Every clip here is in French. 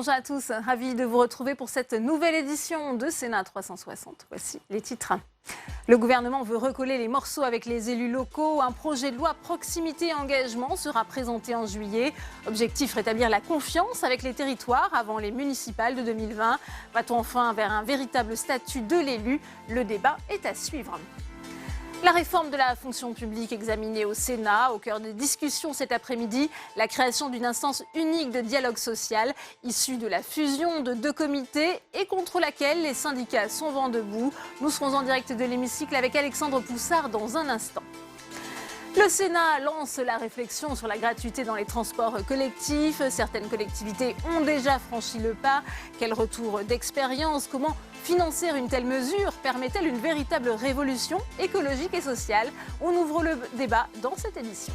Bonjour à tous, ravi de vous retrouver pour cette nouvelle édition de Sénat 360. Voici les titres. Le gouvernement veut recoller les morceaux avec les élus locaux. Un projet de loi proximité et engagement sera présenté en juillet. Objectif, rétablir la confiance avec les territoires avant les municipales de 2020. Va-t-on enfin vers un véritable statut de l'élu? Le débat est à suivre. La réforme de la fonction publique examinée au Sénat, au cœur des discussions cet après-midi, la création d'une instance unique de dialogue social issue de la fusion de 2 comités et contre laquelle les syndicats sont vent debout. Nous serons en direct de l'hémicycle avec Alexandre Poussard dans un instant. Le Sénat lance la réflexion sur la gratuité dans les transports collectifs. Certaines collectivités ont déjà franchi le pas. Quel retour d'expérience? Comment financer une telle mesure? Permet-elle une véritable révolution écologique et sociale? On ouvre le débat dans cette édition.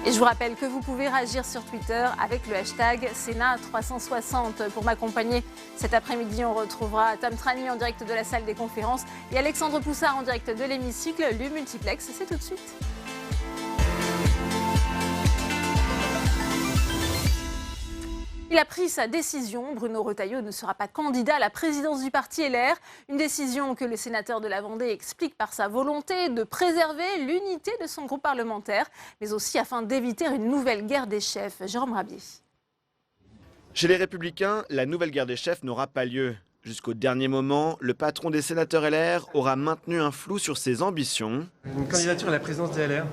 Et je vous rappelle que vous pouvez réagir sur Twitter avec le hashtag Sénat360. Pour m'accompagner cet après-midi, on retrouvera Tam Trani en direct de la salle des conférences et Alexandre Poussard en direct de l'hémicycle. Le multiplex, c'est tout de suite. Il a pris sa décision. Bruno Retailleau ne sera pas candidat à la présidence du parti LR. Une décision que le sénateur de la Vendée explique par sa volonté de préserver l'unité de son groupe parlementaire, mais aussi afin d'éviter une nouvelle guerre des chefs. Jérôme Rabier. Chez les Républicains, la nouvelle guerre des chefs n'aura pas lieu. Jusqu'au dernier moment, le patron des sénateurs LR aura maintenu un flou sur ses ambitions. Une candidature à la présidence des LR.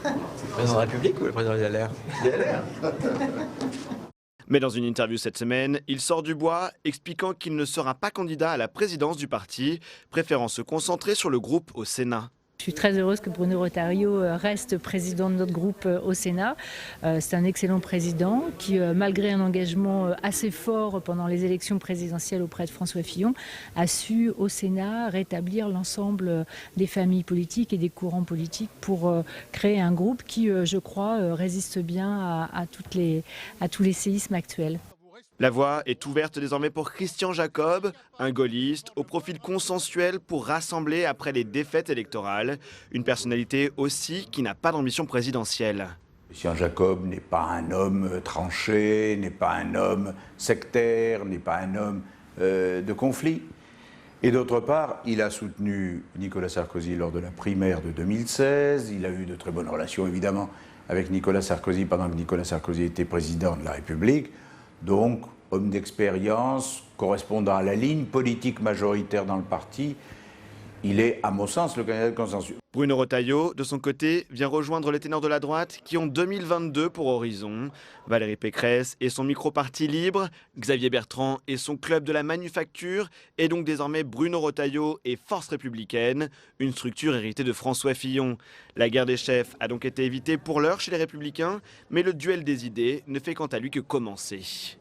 Le président de la République ou le président des LR? Des LR. Mais dans une interview cette semaine, il sort du bois, expliquant qu'il ne sera pas candidat à la présidence du parti, préférant se concentrer sur le groupe au Sénat. Je suis très heureuse que Bruno Retailleau reste président de notre groupe au Sénat. C'est un excellent président qui, malgré un engagement assez fort pendant les élections présidentielles auprès de François Fillon, a su au Sénat rétablir l'ensemble des familles politiques et des courants politiques pour créer un groupe qui, je crois, résiste bien à tous les séismes actuels. La voie est ouverte désormais pour Christian Jacob, un gaulliste au profil consensuel pour rassembler après les défaites électorales. Une personnalité aussi qui n'a pas d'ambition présidentielle. Christian Jacob n'est pas un homme tranché, n'est pas un homme sectaire, n'est pas un homme de conflit. Et d'autre part, il a soutenu Nicolas Sarkozy lors de la primaire de 2016. Il a eu de très bonnes relations évidemment avec Nicolas Sarkozy pendant que Nicolas Sarkozy était président de la République. Donc, homme d'expérience, correspondant à la ligne politique majoritaire dans le parti, il est, à mon sens, le candidat de consensus. Bruno Retailleau, de son côté, vient rejoindre les ténors de la droite qui ont 2022 pour horizon. Valérie Pécresse et son micro-parti libre, Xavier Bertrand et son club de la manufacture, et donc désormais Bruno Retailleau et Force républicaine, une structure héritée de François Fillon. La guerre des chefs a donc été évitée pour l'heure chez les Républicains, mais le duel des idées ne fait quant à lui que commencer.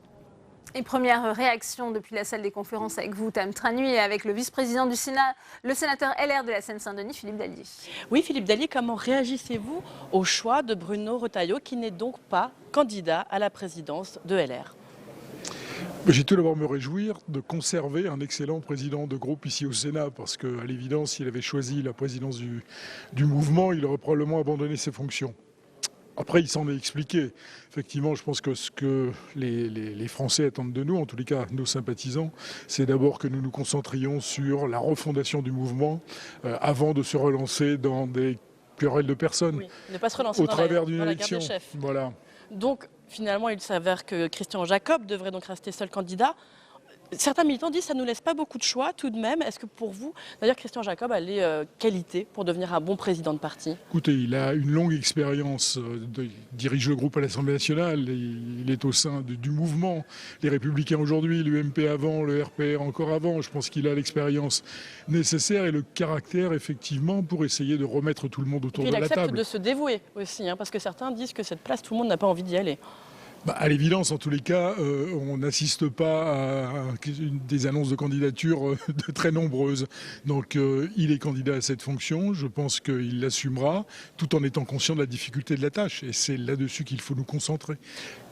Et première réaction depuis la salle des conférences avec vous, Tam Trani, et avec le vice-président du Sénat, le sénateur LR de la Seine-Saint-Denis, Philippe Dallier. Oui, Philippe Dallier, comment réagissez-vous au choix de Bruno Retailleau, qui n'est donc pas candidat à la présidence de LR? J'ai tout d'abord me réjouir de conserver un excellent président de groupe ici au Sénat, parce qu'à l'évidence, s'il avait choisi la présidence du mouvement, il aurait probablement abandonné ses fonctions. Après, il s'en est expliqué. Effectivement, je pense que ce que les Français attendent de nous, en tous les cas nos sympathisants, c'est d'abord que nous nous concentrions sur la refondation du mouvement avant de se relancer dans des querelles de personnes. Oui, ne pas se relancer au dans travers la d'une élection. guerre des chefs. Voilà. Donc, finalement, il s'avère que Christian Jacob devrait donc rester seul candidat. Certains militants disent que ça ne nous laisse pas beaucoup de choix tout de même. Est-ce que pour vous, d'ailleurs, Christian Jacob a les qualités pour devenir un bon président de parti? Écoutez, il a une longue expérience, il dirige le groupe à l'Assemblée nationale, il est au sein du mouvement, les Républicains aujourd'hui, l'UMP avant, le RPR encore avant. Je pense qu'il a l'expérience nécessaire et le caractère effectivement pour essayer de remettre tout le monde autour de la table. Il accepte de se dévouer aussi, parce que certains disent que cette place, tout le monde n'a pas envie d'y aller. À l'évidence, en tous les cas, on n'assiste pas à des annonces de candidature de très nombreuses. Donc il est candidat à cette fonction, je pense qu'il l'assumera, tout en étant conscient de la difficulté de la tâche. Et c'est là-dessus qu'il faut nous concentrer.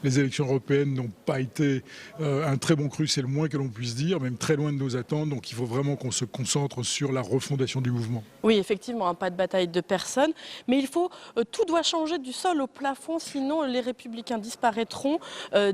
Les élections européennes n'ont pas été un très bon cru, c'est le moins que l'on puisse dire, même très loin de nos attentes. Donc il faut vraiment qu'on se concentre sur la refondation du mouvement. Oui, effectivement, pas de bataille de personne. Mais tout doit changer du sol au plafond, sinon les Républicains disparaîtront. voteront,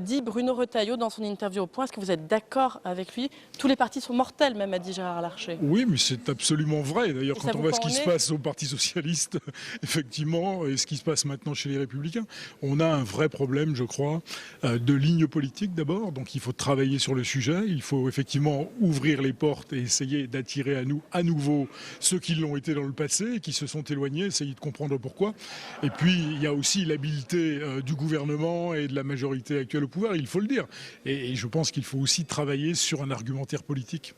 dit Bruno Retailleau dans son interview au Point. Est-ce que vous êtes d'accord avec lui? Tous les partis sont mortels, même, a dit Gérard Larcher. Oui, mais c'est absolument vrai. D'ailleurs, Et quand on voit ce qui se passe au Parti socialiste, effectivement, et ce qui se passe maintenant chez les Républicains, on a un vrai problème, je crois, de ligne politique d'abord. Donc il faut travailler sur le sujet. Il faut effectivement ouvrir les portes et essayer d'attirer à nous, à nouveau, ceux qui l'ont été dans le passé et qui se sont éloignés, essayer de comprendre pourquoi. Et puis, il y a aussi l'habileté du gouvernement et de la majorité actuelle au pouvoir, il faut le dire. Et je pense qu'il faut aussi travailler sur un argumentaire politique.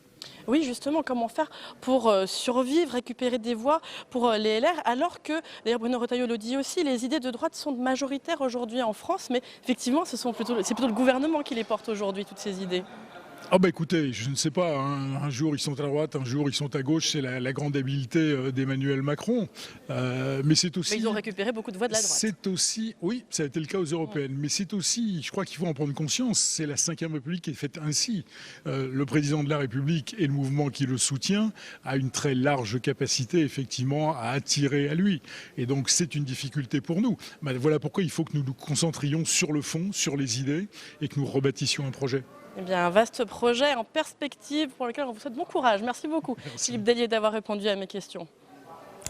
Oui, justement, comment faire pour survivre, récupérer des voix pour les LR, alors que, d'ailleurs Bruno Retailleau le dit aussi, les idées de droite sont majoritaires aujourd'hui en France, mais effectivement, c'est plutôt le gouvernement qui les porte aujourd'hui, toutes ces idées. Ah bah écoutez, je ne sais pas, hein, un jour ils sont à droite, un jour ils sont à gauche, c'est la grande habileté d'Emmanuel Macron. Mais c'est aussi... Mais ils ont récupéré beaucoup de voix de la droite. C'est aussi, oui, ça a été le cas aux européennes, mais c'est aussi, je crois qu'il faut en prendre conscience, c'est la Ve République qui est faite ainsi. Le président de la République et le mouvement qui le soutient a une très large capacité effectivement à attirer à lui. Et donc c'est une difficulté pour nous. Voilà pourquoi il faut que nous nous concentrions sur le fond, sur les idées et que nous rebâtissions un projet. Eh bien, un vaste projet en perspective pour lequel on vous souhaite bon courage. Merci beaucoup, Philippe Dallier, d'avoir répondu à mes questions.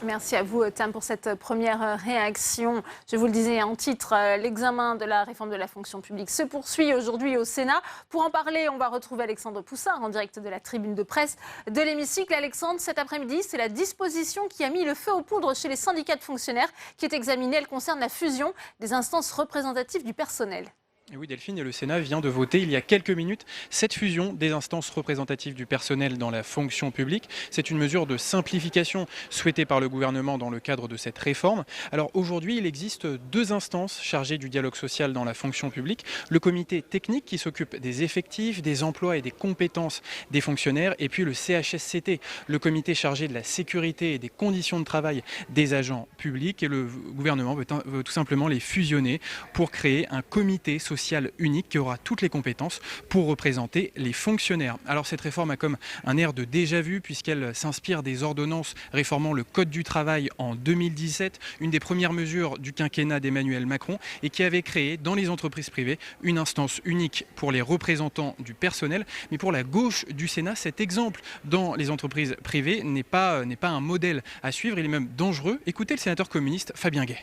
Merci à vous, Tam, pour cette première réaction. Je vous le disais en titre, l'examen de la réforme de la fonction publique se poursuit aujourd'hui au Sénat. Pour en parler, on va retrouver Alexandre Poussard en direct de la tribune de presse de l'hémicycle. Alexandre, cet après-midi, c'est la disposition qui a mis le feu aux poudres chez les syndicats de fonctionnaires qui est examinée. Elle concerne la fusion des instances représentatives du personnel. Et oui, Delphine, et le Sénat vient de voter il y a quelques minutes cette fusion des instances représentatives du personnel dans la fonction publique. C'est une mesure de simplification souhaitée par le gouvernement dans le cadre de cette réforme. Alors aujourd'hui, il existe deux instances chargées du dialogue social dans la fonction publique. Le comité technique qui s'occupe des effectifs, des emplois et des compétences des fonctionnaires, et puis le CHSCT, le comité chargé de la sécurité et des conditions de travail des agents publics. Et le gouvernement veut tout simplement les fusionner pour créer un comité social unique qui aura toutes les compétences pour représenter les fonctionnaires. Alors cette réforme a comme un air de déjà-vu puisqu'elle s'inspire des ordonnances réformant le Code du travail en 2017, une des premières mesures du quinquennat d'Emmanuel Macron et qui avait créé dans les entreprises privées une instance unique pour les représentants du personnel. Mais pour la gauche du Sénat, cet exemple dans les entreprises privées n'est pas un modèle à suivre, il est même dangereux. Écoutez le sénateur communiste Fabien Gay.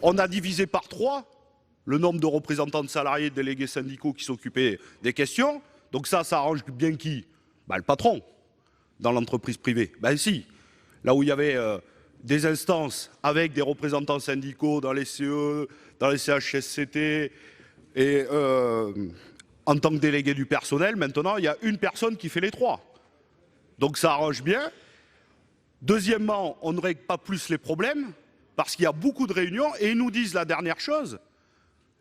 On a divisé par 3 le nombre de représentants de salariés, de délégués syndicaux qui s'occupaient des questions. Donc ça arrange bien qui? Le patron, dans l'entreprise privée. Si, là où il y avait des instances avec des représentants syndicaux dans les CE, dans les CHSCT, et en tant que délégué du personnel, maintenant, il y a une personne qui fait les 3. Donc ça arrange bien. Deuxièmement, on ne règle pas plus les problèmes, parce qu'il y a beaucoup de réunions, et ils nous disent la dernière chose,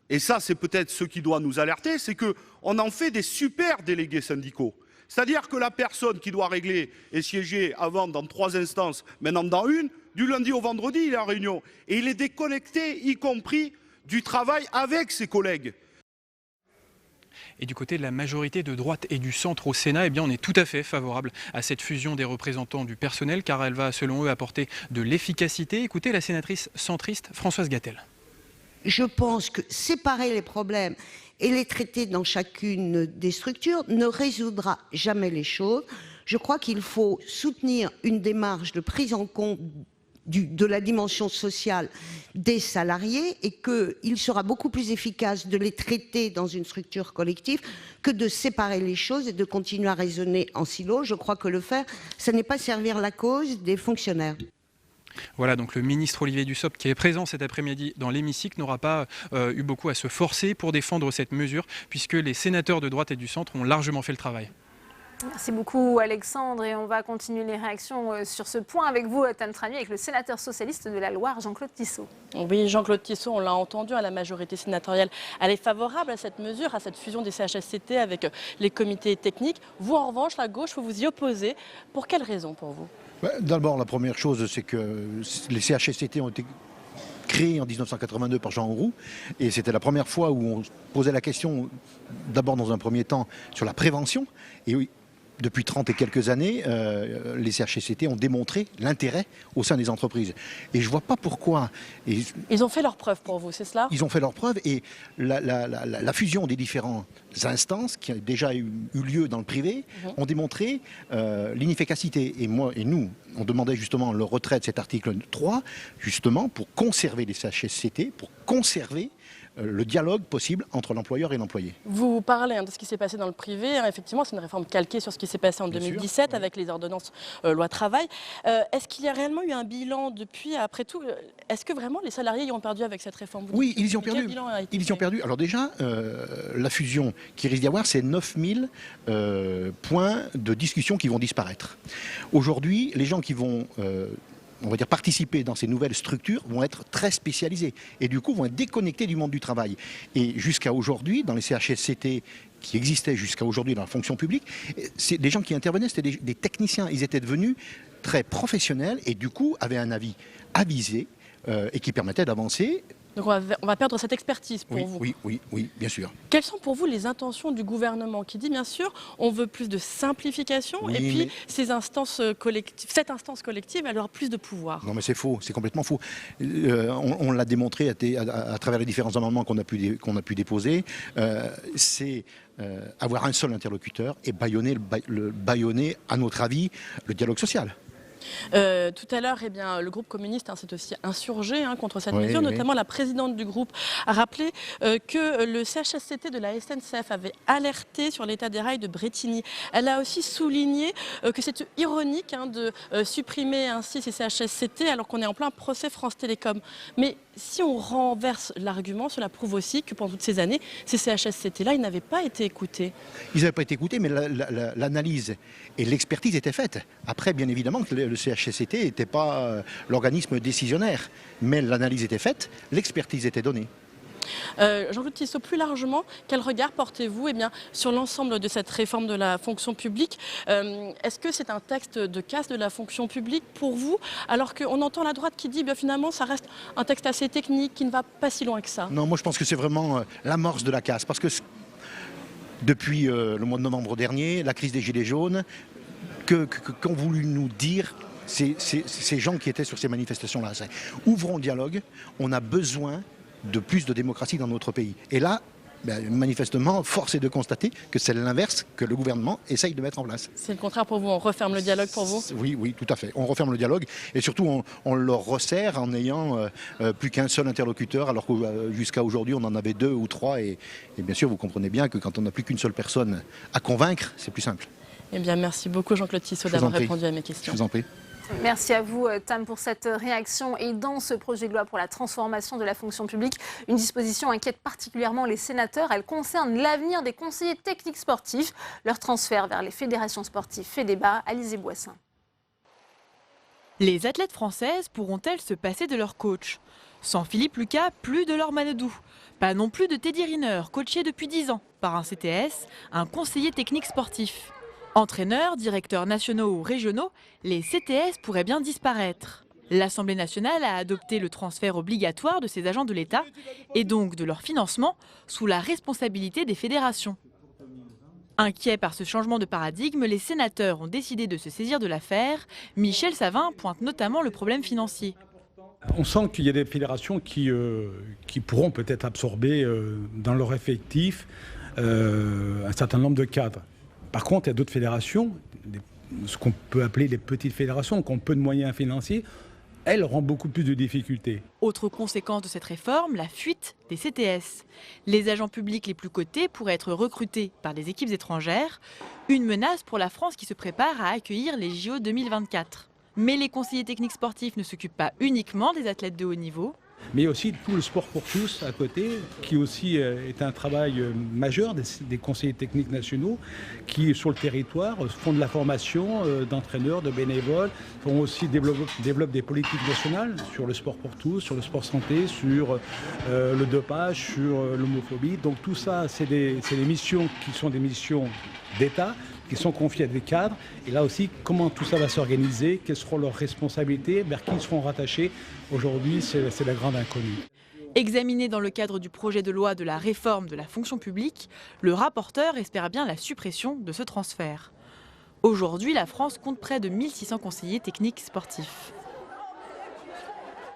et ça, c'est peut-être ce qui doit nous alerter, c'est qu'on en fait des super délégués syndicaux. C'est-à-dire que la personne qui doit régler et siéger avant dans 3 instances, maintenant dans une, du lundi au vendredi, il est en réunion. Et il est déconnecté, y compris du travail avec ses collègues. Et du côté de la majorité de droite et du centre au Sénat, on est tout à fait favorable à cette fusion des représentants du personnel, car elle va, selon eux, apporter de l'efficacité. Écoutez la sénatrice centriste Françoise Gatel. Je pense que séparer les problèmes et les traiter dans chacune des structures ne résoudra jamais les choses. Je crois qu'il faut soutenir une démarche de prise en compte de la dimension sociale des salariés et qu'il sera beaucoup plus efficace de les traiter dans une structure collective que de séparer les choses et de continuer à raisonner en silo. Je crois que le faire, ce n'est pas servir la cause des fonctionnaires. Voilà, donc le ministre Olivier Dussopt, qui est présent cet après-midi dans l'hémicycle, n'aura pas eu beaucoup à se forcer pour défendre cette mesure, puisque les sénateurs de droite et du centre ont largement fait le travail. Merci beaucoup Alexandre, et on va continuer les réactions sur ce point avec vous, Tam Tramy, avec le sénateur socialiste de la Loire, Jean-Claude Tissot. Oui, Jean-Claude Tissot, on l'a entendu, à la majorité sénatoriale, elle est favorable à cette mesure, à cette fusion des CHSCT avec les comités techniques. Vous, en revanche, la gauche, vous vous y opposez. Pour quelles raisons pour vous? D'abord, la première chose, c'est que les CHSCT ont été créés en 1982 par Jean Auroux, et c'était la première fois où on posait la question, d'abord dans un premier temps, sur la prévention, et depuis 30 et quelques années, les CHSCT ont démontré l'intérêt au sein des entreprises. Et je ne vois pas pourquoi. Ils ont fait leurs preuves pour vous, c'est cela? Ils ont fait leurs preuves et la fusion des différentes instances qui a déjà eu lieu dans le privé ont démontré l'inefficacité. Et nous, on demandait justement le retrait de cet article 3, justement pour conserver les CHSCT, pour conserver le dialogue possible entre l'employeur et l'employé. Vous parlez de ce qui s'est passé dans le privé. Effectivement, c'est une réforme calquée sur ce qui s'est passé en 2017 avec les ordonnances loi travail. Est-ce qu'il y a réellement eu un bilan depuis, après tout? Est-ce que vraiment les salariés y ont perdu avec cette réforme? Oui, ils y ont perdu. Ils y ont perdu. Alors déjà, la fusion qui risque d'y avoir, c'est 9000 points de discussion qui vont disparaître. Aujourd'hui, les gens qui vont on va dire participer dans ces nouvelles structures vont être très spécialisés et du coup vont être déconnectés du monde du travail. Et jusqu'à aujourd'hui, dans les CHSCT qui existaient jusqu'à aujourd'hui dans la fonction publique, c'est des gens qui intervenaient, c'était des techniciens. Ils étaient devenus très professionnels et du coup avaient un avis avisé et qui permettait d'avancer. Donc on va perdre cette expertise pour vous. Oui, bien sûr. Quelles sont pour vous les intentions du gouvernement qui dit bien sûr on veut plus de simplification et puis cette instance collective elle aura plus de pouvoir? Non mais c'est faux, c'est complètement faux. On l'a démontré à travers les différents amendements qu'on a pu déposer. C'est avoir un seul interlocuteur et bâillonner à notre avis le dialogue social. Tout à l'heure, le groupe communiste s'est aussi insurgé contre cette mesure. Notamment, la présidente du groupe a rappelé que le CHSCT de la SNCF avait alerté sur l'état des rails de Brétigny. Elle a aussi souligné que c'est ironique de supprimer ainsi ces CHSCT alors qu'on est en plein procès France Télécom. Mais si on renverse l'argument, cela prouve aussi que pendant toutes ces années, ces CHSCT-là, ils n'avaient pas été écoutés. Ils n'avaient pas été écoutés, mais l'analyse et l'expertise étaient faites. Après, bien évidemment, que le CHSCT n'était pas l'organisme décisionnaire, mais l'analyse était faite, l'expertise était donnée. Jean-Claude Tissot, plus largement, quel regard portez-vous sur l'ensemble de cette réforme de la fonction publique? Est-ce que c'est un texte de casse de la fonction publique pour vous? Alors qu'on entend la droite qui dit finalement ça reste un texte assez technique qui ne va pas si loin que ça. Non, moi je pense que c'est vraiment l'amorce de la casse. Parce que depuis le mois de novembre dernier, la crise des Gilets jaunes, qu'ont voulu nous dire ces gens qui étaient sur ces manifestations-là. Ouvrons le dialogue, on a besoin de plus de démocratie dans notre pays. Et là, manifestement, force est de constater que c'est l'inverse que le gouvernement essaye de mettre en place. C'est le contraire pour vous, on referme le dialogue pour vous? Oui, tout à fait. On referme le dialogue et surtout on le resserre en n'ayant plus qu'un seul interlocuteur alors que jusqu'à aujourd'hui on en avait 2 ou 3 et bien sûr vous comprenez bien que quand on n'a plus qu'une seule personne à convaincre, c'est plus simple. Merci beaucoup Jean-Claude Tissot d'avoir répondu à mes questions. Je vous en prie. Merci à vous, Tam, pour cette réaction. Et dans ce projet de loi pour la transformation de la fonction publique, une disposition inquiète particulièrement les sénateurs. Elle concerne l'avenir des conseillers techniques sportifs. Leur transfert vers les fédérations sportives fait débat. Alizé Boissin. Les athlètes françaises pourront-elles se passer de leur coach? Sans Philippe Lucas, plus de Laure Manodou. Pas non plus de Teddy Riner, coaché depuis 10 ans par un CTS, un conseiller technique sportif. Entraîneurs, directeurs nationaux ou régionaux, les CTS pourraient bien disparaître. L'Assemblée nationale a adopté le transfert obligatoire de ces agents de l'État et donc de leur financement sous la responsabilité des fédérations. Inquiets par ce changement de paradigme, les sénateurs ont décidé de se saisir de l'affaire. Michel Savin pointe notamment le problème financier. On sent qu'il y a des fédérations qui pourront peut-être absorber dans leur effectif un certain nombre de cadres. Par contre, il y a d'autres fédérations, ce qu'on peut appeler les petites fédérations, qui ont peu de moyens financiers, elles auront beaucoup plus de difficultés. Autre conséquence de cette réforme, la fuite des CTS. Les agents publics les plus cotés pourraient être recrutés par des équipes étrangères. Une menace pour la France qui se prépare à accueillir les JO 2024. Mais les conseillers techniques sportifs ne s'occupent pas uniquement des athlètes de haut niveau. Mais il y a aussi tout le sport pour tous à côté, qui aussi est un travail majeur des conseillers techniques nationaux, qui sur le territoire font de la formation d'entraîneurs, de bénévoles, font aussi développent des politiques nationales sur le sport pour tous, sur le sport santé, sur le dopage, sur l'homophobie. Donc tout ça, c'est des missions qui sont des missions d'État, qui sont confiés à des cadres. Et là aussi, comment tout ça va s'organiser, quelles seront leurs responsabilités, vers qui ils seront rattachés. Aujourd'hui, c'est la grande inconnue. Examiné dans le cadre du projet de loi de la réforme de la fonction publique, le rapporteur espère bien la suppression de ce transfert. Aujourd'hui, la France compte près de 1600 conseillers techniques sportifs.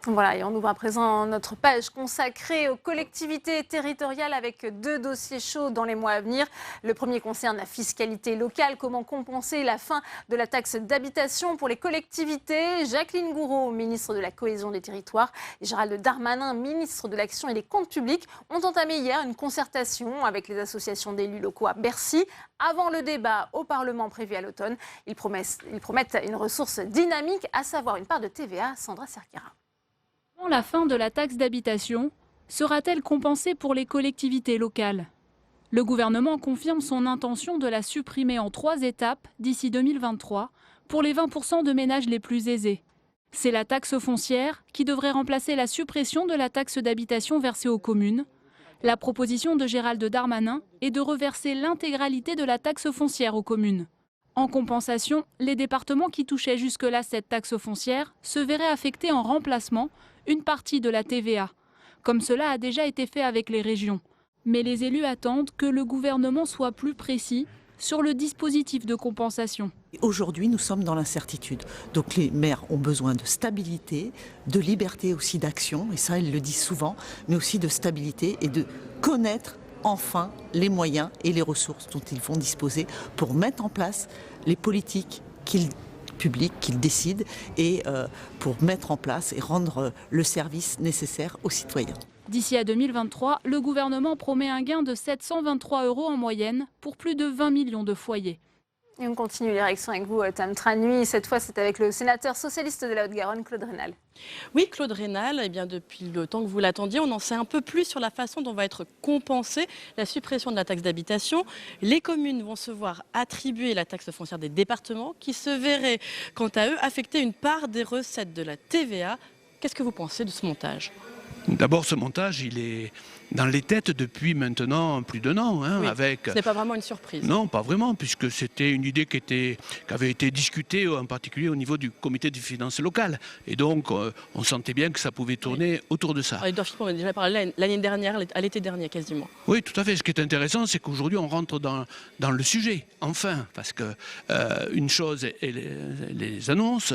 Voilà, et on ouvre à présent notre page consacrée aux collectivités territoriales avec 2 dossiers chauds dans les mois à venir. Le premier concerne la fiscalité locale. Comment compenser la fin de la taxe d'habitation pour les collectivités? Jacqueline Gourault, ministre de la Cohésion des Territoires, et Gérald Darmanin, ministre de l'Action et des Comptes Publics, ont entamé hier une concertation avec les associations d'élus locaux à Bercy. Avant le débat au Parlement prévu à l'automne, ils promettent une ressource dynamique, à savoir une part de TVA. Sandra Cerquera. La fin de la taxe d'habitation sera-t-elle compensée pour les collectivités locales? Le gouvernement confirme son intention de la supprimer en 3 étapes d'ici 2023 pour les 20% de ménages les plus aisés. C'est la taxe foncière qui devrait remplacer la suppression de la taxe d'habitation versée aux communes. La proposition de Gérald Darmanin est de reverser l'intégralité de la taxe foncière aux communes. En compensation, les départements qui touchaient jusque-là cette taxe foncière se verraient affecter en remplacement une partie de la TVA, comme cela a déjà été fait avec les régions. Mais les élus attendent que le gouvernement soit plus précis sur le dispositif de compensation. Aujourd'hui, nous sommes dans l'incertitude. Donc les maires ont besoin de stabilité, de liberté aussi d'action, et ça, ils le disent souvent, mais aussi de stabilité et de connaître enfin les moyens et les ressources dont ils vont disposer pour mettre en place les politiques publiques qu'ils décident et pour mettre en place et rendre le service nécessaire aux citoyens. D'ici à 2023, le gouvernement promet un gain de 723 € en moyenne pour plus de 20 millions de foyers. Et on continue les réactions avec vous, Tam Tranui. Cette fois, c'est avec le sénateur socialiste de la Haute-Garonne, Claude Raynal. Oui, Claude Raynal, eh bien, depuis le temps que vous l'attendiez, on en sait un peu plus sur la façon dont va être compensée la suppression de la taxe d'habitation. Les communes vont se voir attribuer la taxe foncière des départements qui se verraient, quant à eux, affecter une part des recettes de la TVA. Qu'est-ce que vous pensez de ce montage ? D'abord, ce montage, il est dans les têtes depuis maintenant plus d'1 an. Oui, avec... Ce n'est pas vraiment une surprise. Non, pas vraiment, puisque c'était une idée qui avait été discutée en particulier au niveau du comité des finances locales. Et donc, on sentait bien que ça pouvait tourner autour de ça. Alors, Edouard Philippon, on a déjà parlé l'année dernière, à l'été dernier quasiment. Oui, tout à fait. Ce qui est intéressant, c'est qu'aujourd'hui, on rentre dans le sujet, enfin. Parce que une chose est les annonces,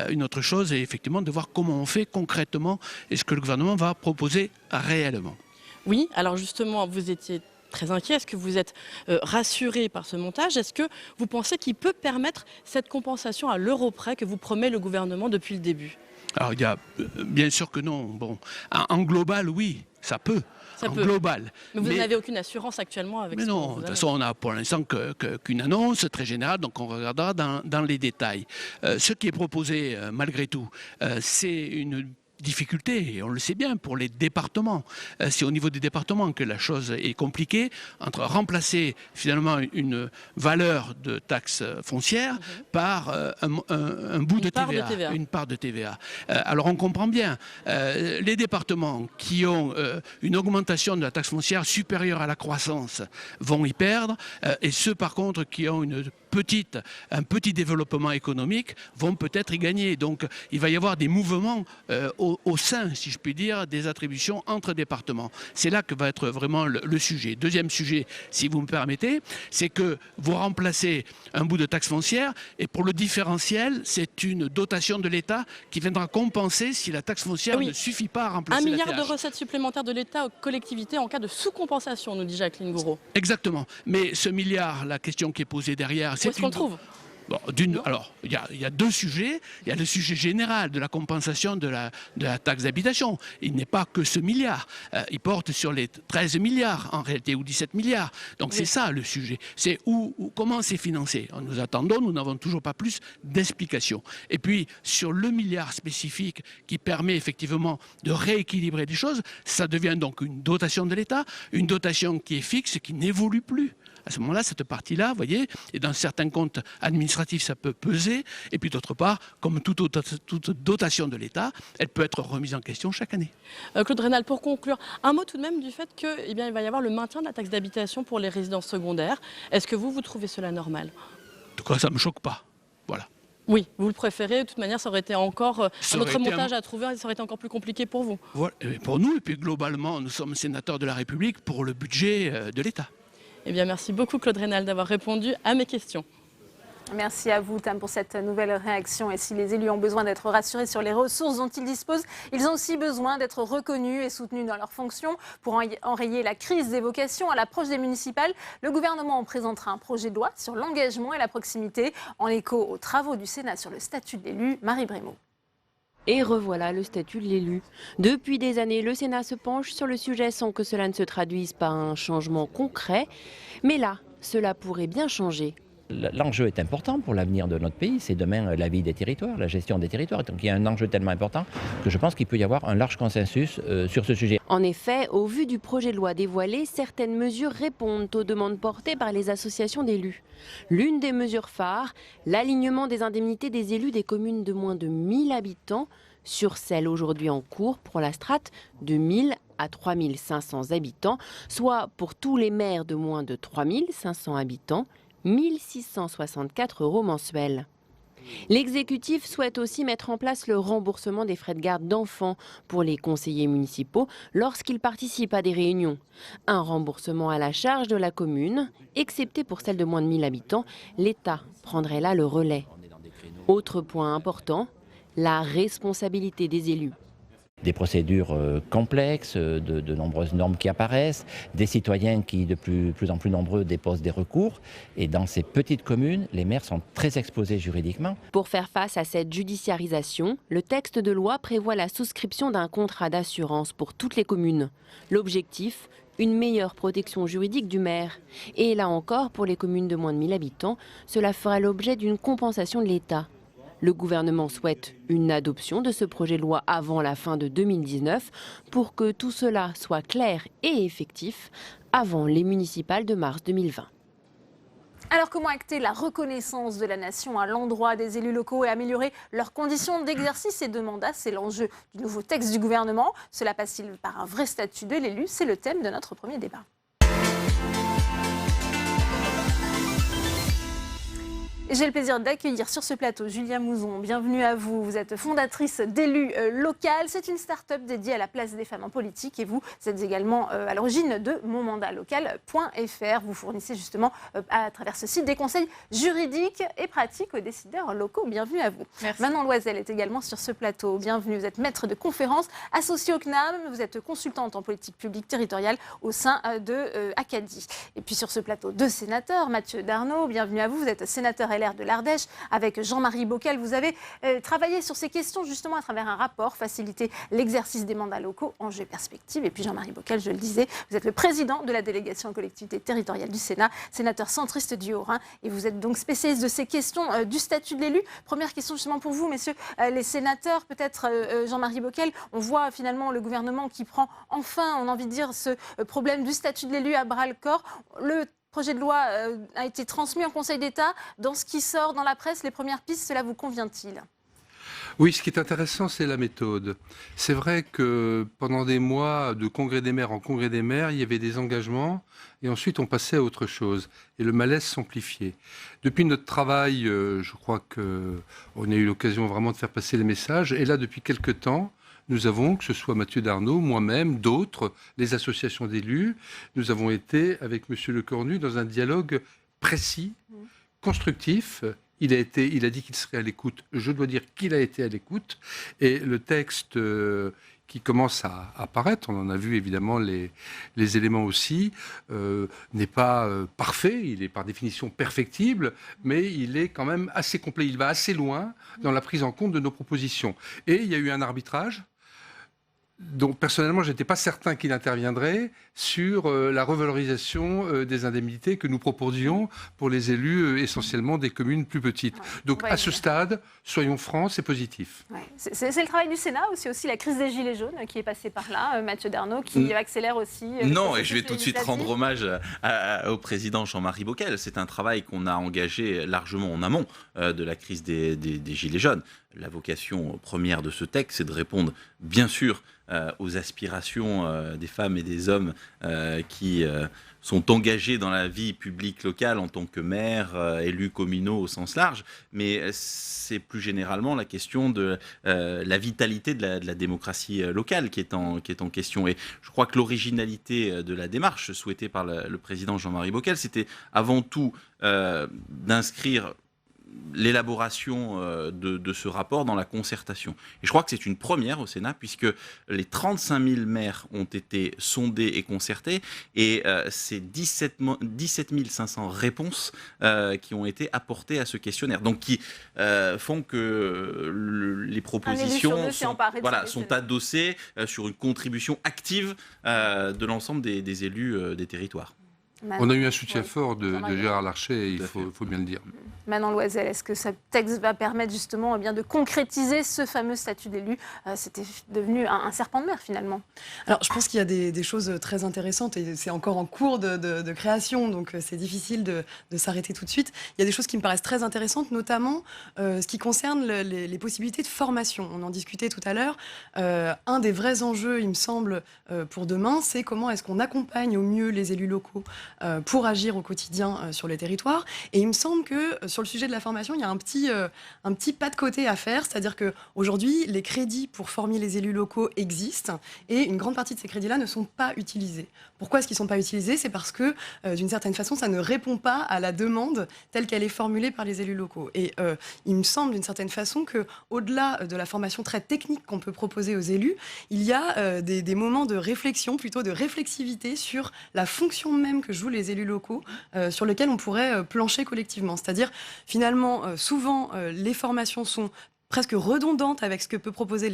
une autre chose est effectivement de voir comment on fait concrètement et ce que le gouvernement va proposer réellement. Oui, alors justement, vous étiez très inquiet. Est-ce que vous êtes rassuré par ce montage? Est-ce que vous pensez qu'il peut permettre cette compensation à l'euro près que vous promet le gouvernement depuis le début? Alors, il y a bien sûr que non. Bon, en global, oui, ça peut. Global. Mais vous n'avez aucune assurance actuellement avec mais ce non, de toute façon, on n'a pour l'instant qu'une annonce très générale, donc on regardera dans les détails. Ce qui est proposé, malgré tout, c'est une difficulté, et on le sait bien, pour les départements. C'est au niveau des départements que la chose est compliquée, entre remplacer finalement une valeur de taxe foncière par un bout de TVA, une part de TVA. Alors on comprend bien, les départements qui ont une augmentation de la taxe foncière supérieure à la croissance vont y perdre, et ceux par contre qui ont un petit développement économique vont peut-être y gagner. Donc il va y avoir des mouvements au sein, si je puis dire, des attributions entre départements. C'est là que va être vraiment le sujet. Deuxième sujet, si vous me permettez, c'est que vous remplacez un bout de taxe foncière et pour le différentiel, c'est une dotation de l'État qui viendra compenser si la taxe foncière ne suffit pas à remplacer 1 milliard la TH. de recettes supplémentaires de l'État aux collectivités en cas de sous-compensation, nous dit Jacqueline Gourault. Exactement. Mais ce milliard, la question qui est posée derrière, où est-ce qu'on le trouve? Bon, alors, il y a 2 sujets. Il y a le sujet général de la compensation de la taxe d'habitation. Il n'est pas que ce milliard. Il porte sur les 13 milliards, en réalité, ou 17 milliards. Donc c'est ça le sujet. C'est comment c'est financé. Nous attendons, nous n'avons toujours pas plus d'explications. Et puis, sur le milliard spécifique qui permet effectivement de rééquilibrer des choses, ça devient donc une dotation de l'État, une dotation qui est fixe, qui n'évolue plus. À ce moment-là, cette partie-là, vous voyez, et dans certains comptes administratifs, ça peut peser. Et puis d'autre part, comme toute dotation de l'État, elle peut être remise en question chaque année. Claude Raynal, pour conclure, un mot tout de même du fait qu'il va y avoir le maintien de la taxe d'habitation pour les résidences secondaires. Est-ce que vous trouvez cela normal? En tout cas, ça ne me choque pas. Voilà. Oui, vous le préférez. De toute manière, ça aurait été encore un autre montage à trouver, ça aurait été encore plus compliqué pour vous. Voilà. Et pour nous, et puis globalement, nous sommes sénateurs de la République pour le budget de l'État. Eh bien, merci beaucoup Claude Raynal d'avoir répondu à mes questions. Merci à vous, Tam, pour cette nouvelle réaction. Et si les élus ont besoin d'être rassurés sur les ressources dont ils disposent, ils ont aussi besoin d'être reconnus et soutenus dans leurs fonctions. Pour enrayer la crise des vocations à l'approche des municipales, le gouvernement présentera un projet de loi sur l'engagement et la proximité, en écho aux travaux du Sénat sur le statut de l'élu. Marie Brémaud. Et revoilà le statut de l'élu. Depuis des années, le Sénat se penche sur le sujet sans que cela ne se traduise par un changement concret. Mais là, cela pourrait bien changer. L'enjeu est important pour l'avenir de notre pays, c'est demain la vie des territoires, la gestion des territoires. Donc il y a un enjeu tellement important que je pense qu'il peut y avoir un large consensus sur ce sujet. En effet, au vu du projet de loi dévoilé, certaines mesures répondent aux demandes portées par les associations d'élus. L'une des mesures phares, l'alignement des indemnités des élus des communes de moins de 1000 habitants sur celles aujourd'hui en cours pour la strate de 1000 à 3500 habitants, soit pour tous les maires de moins de 3500 habitants, 1 664 € mensuels. L'exécutif souhaite aussi mettre en place le remboursement des frais de garde d'enfants pour les conseillers municipaux lorsqu'ils participent à des réunions. Un remboursement à la charge de la commune, excepté pour celle de moins de 1000 habitants, l'État prendrait là le relais. Autre point important, la responsabilité des élus. Des procédures complexes, de nombreuses normes qui apparaissent, des citoyens qui de plus en plus nombreux déposent des recours. Et dans ces petites communes, les maires sont très exposés juridiquement. Pour faire face à cette judiciarisation, le texte de loi prévoit la souscription d'un contrat d'assurance pour toutes les communes. L'objectif, une meilleure protection juridique du maire. Et là encore, pour les communes de moins de 1000 habitants, cela fera l'objet d'une compensation de l'État. Le gouvernement souhaite une adoption de ce projet de loi avant la fin de 2019 pour que tout cela soit clair et effectif avant les municipales de mars 2020. Alors comment acter la reconnaissance de la nation à l'endroit des élus locaux et améliorer leurs conditions d'exercice et de mandat? C'est l'enjeu du nouveau texte du gouvernement. Cela passe-t-il par un vrai statut de l'élu? C'est le thème de notre premier débat. J'ai le plaisir d'accueillir sur ce plateau Julia Mouzon. Bienvenue à vous. Vous êtes fondatrice d'Élus Local. C'est une start-up dédiée à la place des femmes en politique et vous êtes également à l'origine de monmandatlocal.fr. Vous fournissez justement à travers ce site des conseils juridiques et pratiques aux décideurs locaux. Bienvenue à vous. Merci. Manon Loisel est également sur ce plateau. Bienvenue. Vous êtes maître de conférences associée au CNAM. Vous êtes consultante en politique publique territoriale au sein de Acadie. Et puis sur ce plateau, deux sénateurs. Mathieu Darnaud, bienvenue à vous. Vous êtes sénateur LR de l'Ardèche avec Jean-Marie Bockel. Vous avez travaillé sur ces questions justement à travers un rapport, faciliter l'exercice des mandats locaux, enjeux et perspectives. Et puis Jean-Marie Bockel, je le disais, vous êtes le président de la délégation aux collectivités territoriales du Sénat, sénateur centriste du Haut-Rhin, et vous êtes donc spécialiste de ces questions du statut de l'élu. Première question justement pour vous, messieurs les sénateurs, peut-être Jean-Marie Bockel, on voit finalement le gouvernement qui prend enfin, on a envie de dire, ce problème du statut de l'élu à bras-le-corps. Le projet de loi a été transmis en Conseil d'État. Dans ce qui sort dans la presse, les premières pistes, cela vous convient-il ? Oui, ce qui est intéressant, c'est la méthode. C'est vrai que pendant des mois, de congrès des maires en congrès des maires, il y avait des engagements et ensuite on passait à autre chose. Et le malaise s'amplifiait. Depuis notre travail, je crois qu'on a eu l'occasion vraiment de faire passer les messages. Et là, depuis quelque temps, nous avons, que ce soit Mathieu Darnaud, moi-même, d'autres, les associations d'élus, nous avons été avec M. Lecornu dans un dialogue précis, constructif. Il a dit qu'il serait à l'écoute. Je dois dire qu'il a été à l'écoute. Et le texte qui commence à apparaître, on en a vu évidemment les éléments aussi, n'est pas parfait, il est par définition perfectible, mais il est quand même assez complet. Il va assez loin dans la prise en compte de nos propositions. Et il y a eu un arbitrage. Donc personnellement, je n'étais pas certain qu'il interviendrait sur la revalorisation des indemnités que nous proposions pour les élus essentiellement des communes plus petites. Donc à ce stade, soyons francs, c'est positif. Ouais. C'est le travail du Sénat, aussi la crise des Gilets jaunes qui est passée par là, Mathieu Darnaud, qui accélère aussi. Non, et je vais tout de suite rendre hommage au président Jean-Marie Bockel. C'est un travail qu'on a engagé largement en amont de la crise des Gilets jaunes. La vocation première de ce texte, c'est de répondre, bien sûr, aux aspirations des femmes et des hommes qui sont engagés dans la vie publique locale en tant que maires, élus communaux au sens large, mais c'est plus généralement la question de la vitalité de la démocratie locale qui est en question. Et je crois que l'originalité de la démarche souhaitée par le président Jean-Marie Bockel, c'était avant tout d'inscrire l'élaboration de ce rapport dans la concertation. Et je crois que c'est une première au Sénat, puisque les 35 000 maires ont été sondés et concertés, et c'est 17 500 réponses qui ont été apportées à ce questionnaire, donc qui font que les propositions sont adossées sur une contribution active de l'ensemble des élus des territoires. On a eu un soutien fort de Gérard Larcher, il faut bien le dire. Manon Loisel, est-ce que ce texte va permettre justement de concrétiser ce fameux statut d'élu ? C'était devenu un serpent de mer finalement. Alors je pense qu'il y a des choses très intéressantes et c'est encore en cours de création, donc c'est difficile de s'arrêter tout de suite. Il y a des choses qui me paraissent très intéressantes, notamment ce qui concerne les possibilités de formation. On en discutait tout à l'heure. Un des vrais enjeux, il me semble, pour demain, c'est comment est-ce qu'on accompagne au mieux les élus locaux pour agir au quotidien sur les territoires. Et il me semble que sur le sujet de la formation, il y a un petit pas de côté à faire, c'est-à-dire qu'aujourd'hui, les crédits pour former les élus locaux existent et une grande partie de ces crédits-là ne sont pas utilisés. Pourquoi est-ce qu'ils ne sont pas utilisés ? C'est parce que, d'une certaine façon, ça ne répond pas à la demande telle qu'elle est formulée par les élus locaux. Et il me semble, d'une certaine façon, qu'au-delà de la formation très technique qu'on peut proposer aux élus, il y a des moments de réflexion, plutôt de réflexivité sur la fonction même que jouent les élus locaux, sur lesquels on pourrait plancher collectivement. C'est-à-dire, finalement, souvent, les formations sont presque redondantes avec ce que peuvent proposer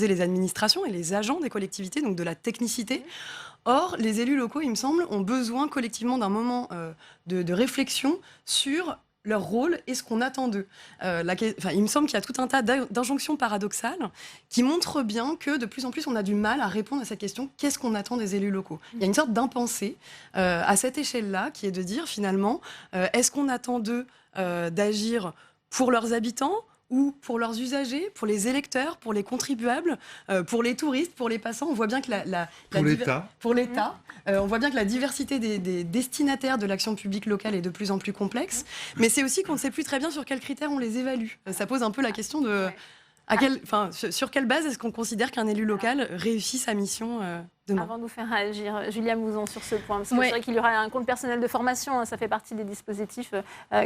les administrations et les agents des collectivités, donc de la technicité. Or, les élus locaux, il me semble, ont besoin collectivement d'un moment de réflexion sur leur rôle et ce qu'on attend d'eux. Il me semble qu'il y a tout un tas d'injonctions paradoxales qui montrent bien que de plus en plus on a du mal à répondre à cette question, qu'est-ce qu'on attend des élus locaux ? Il y a une sorte d'impensé à cette échelle-là qui est de dire finalement, est-ce qu'on attend d'eux d'agir pour leurs habitants ou pour leurs usagers, pour les électeurs, pour les contribuables, pour les touristes, pour les passants. On voit bien que pour l'État. On voit bien que la diversité des destinataires de l'action publique locale est de plus en plus complexe. Mais c'est aussi qu'on ne sait plus très bien sur quels critères on les évalue. Ça pose un peu la question de sur quelle base est-ce qu'on considère qu'un élu local réussit sa mission demain ? Avant de vous faire réagir, Julia Mouzon sur ce point, parce que c'est vrai qu'il y aura un compte personnel de formation, ça fait partie des dispositifs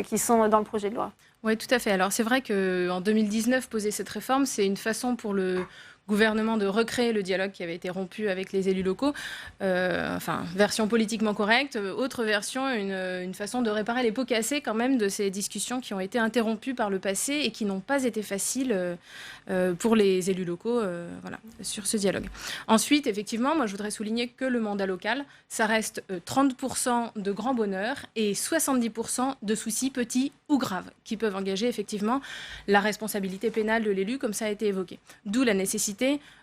qui sont dans le projet de loi. Oui, tout à fait. Alors c'est vrai qu'en 2019, poser cette réforme, c'est une façon pour le gouvernement de recréer le dialogue qui avait été rompu avec les élus locaux. Version politiquement correcte. Autre version, une façon de réparer les pots cassés quand même de ces discussions qui ont été interrompues par le passé et qui n'ont pas été faciles pour les élus locaux sur ce dialogue. Ensuite, effectivement, moi je voudrais souligner que le mandat local, ça reste 30% de grand bonheur et 70% de soucis petits ou graves qui peuvent engager effectivement la responsabilité pénale de l'élu, comme ça a été évoqué. D'où la nécessité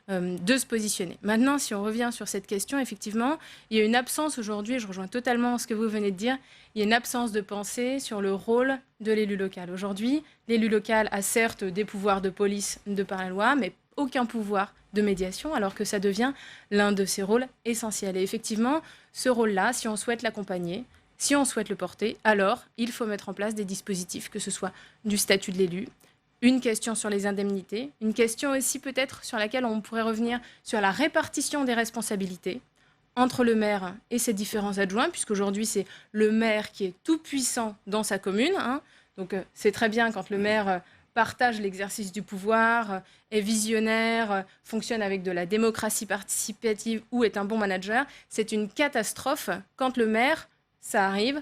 de se positionner. Maintenant, si on revient sur cette question, effectivement, il y a une absence aujourd'hui, et je rejoins totalement ce que vous venez de dire, il y a une absence de pensée sur le rôle de l'élu local. Aujourd'hui, l'élu local a certes des pouvoirs de police de par la loi, mais aucun pouvoir de médiation, alors que ça devient l'un de ses rôles essentiels. Et effectivement, ce rôle-là, si on souhaite l'accompagner, si on souhaite le porter, alors il faut mettre en place des dispositifs, que ce soit du statut de l'élu, une question sur les indemnités, une question aussi peut-être sur laquelle on pourrait revenir sur la répartition des responsabilités entre le maire et ses différents adjoints, puisqu'aujourd'hui c'est le maire qui est tout puissant dans sa commune. Donc c'est très bien quand le maire partage l'exercice du pouvoir, est visionnaire, fonctionne avec de la démocratie participative ou est un bon manager. C'est une catastrophe quand le maire, ça arrive,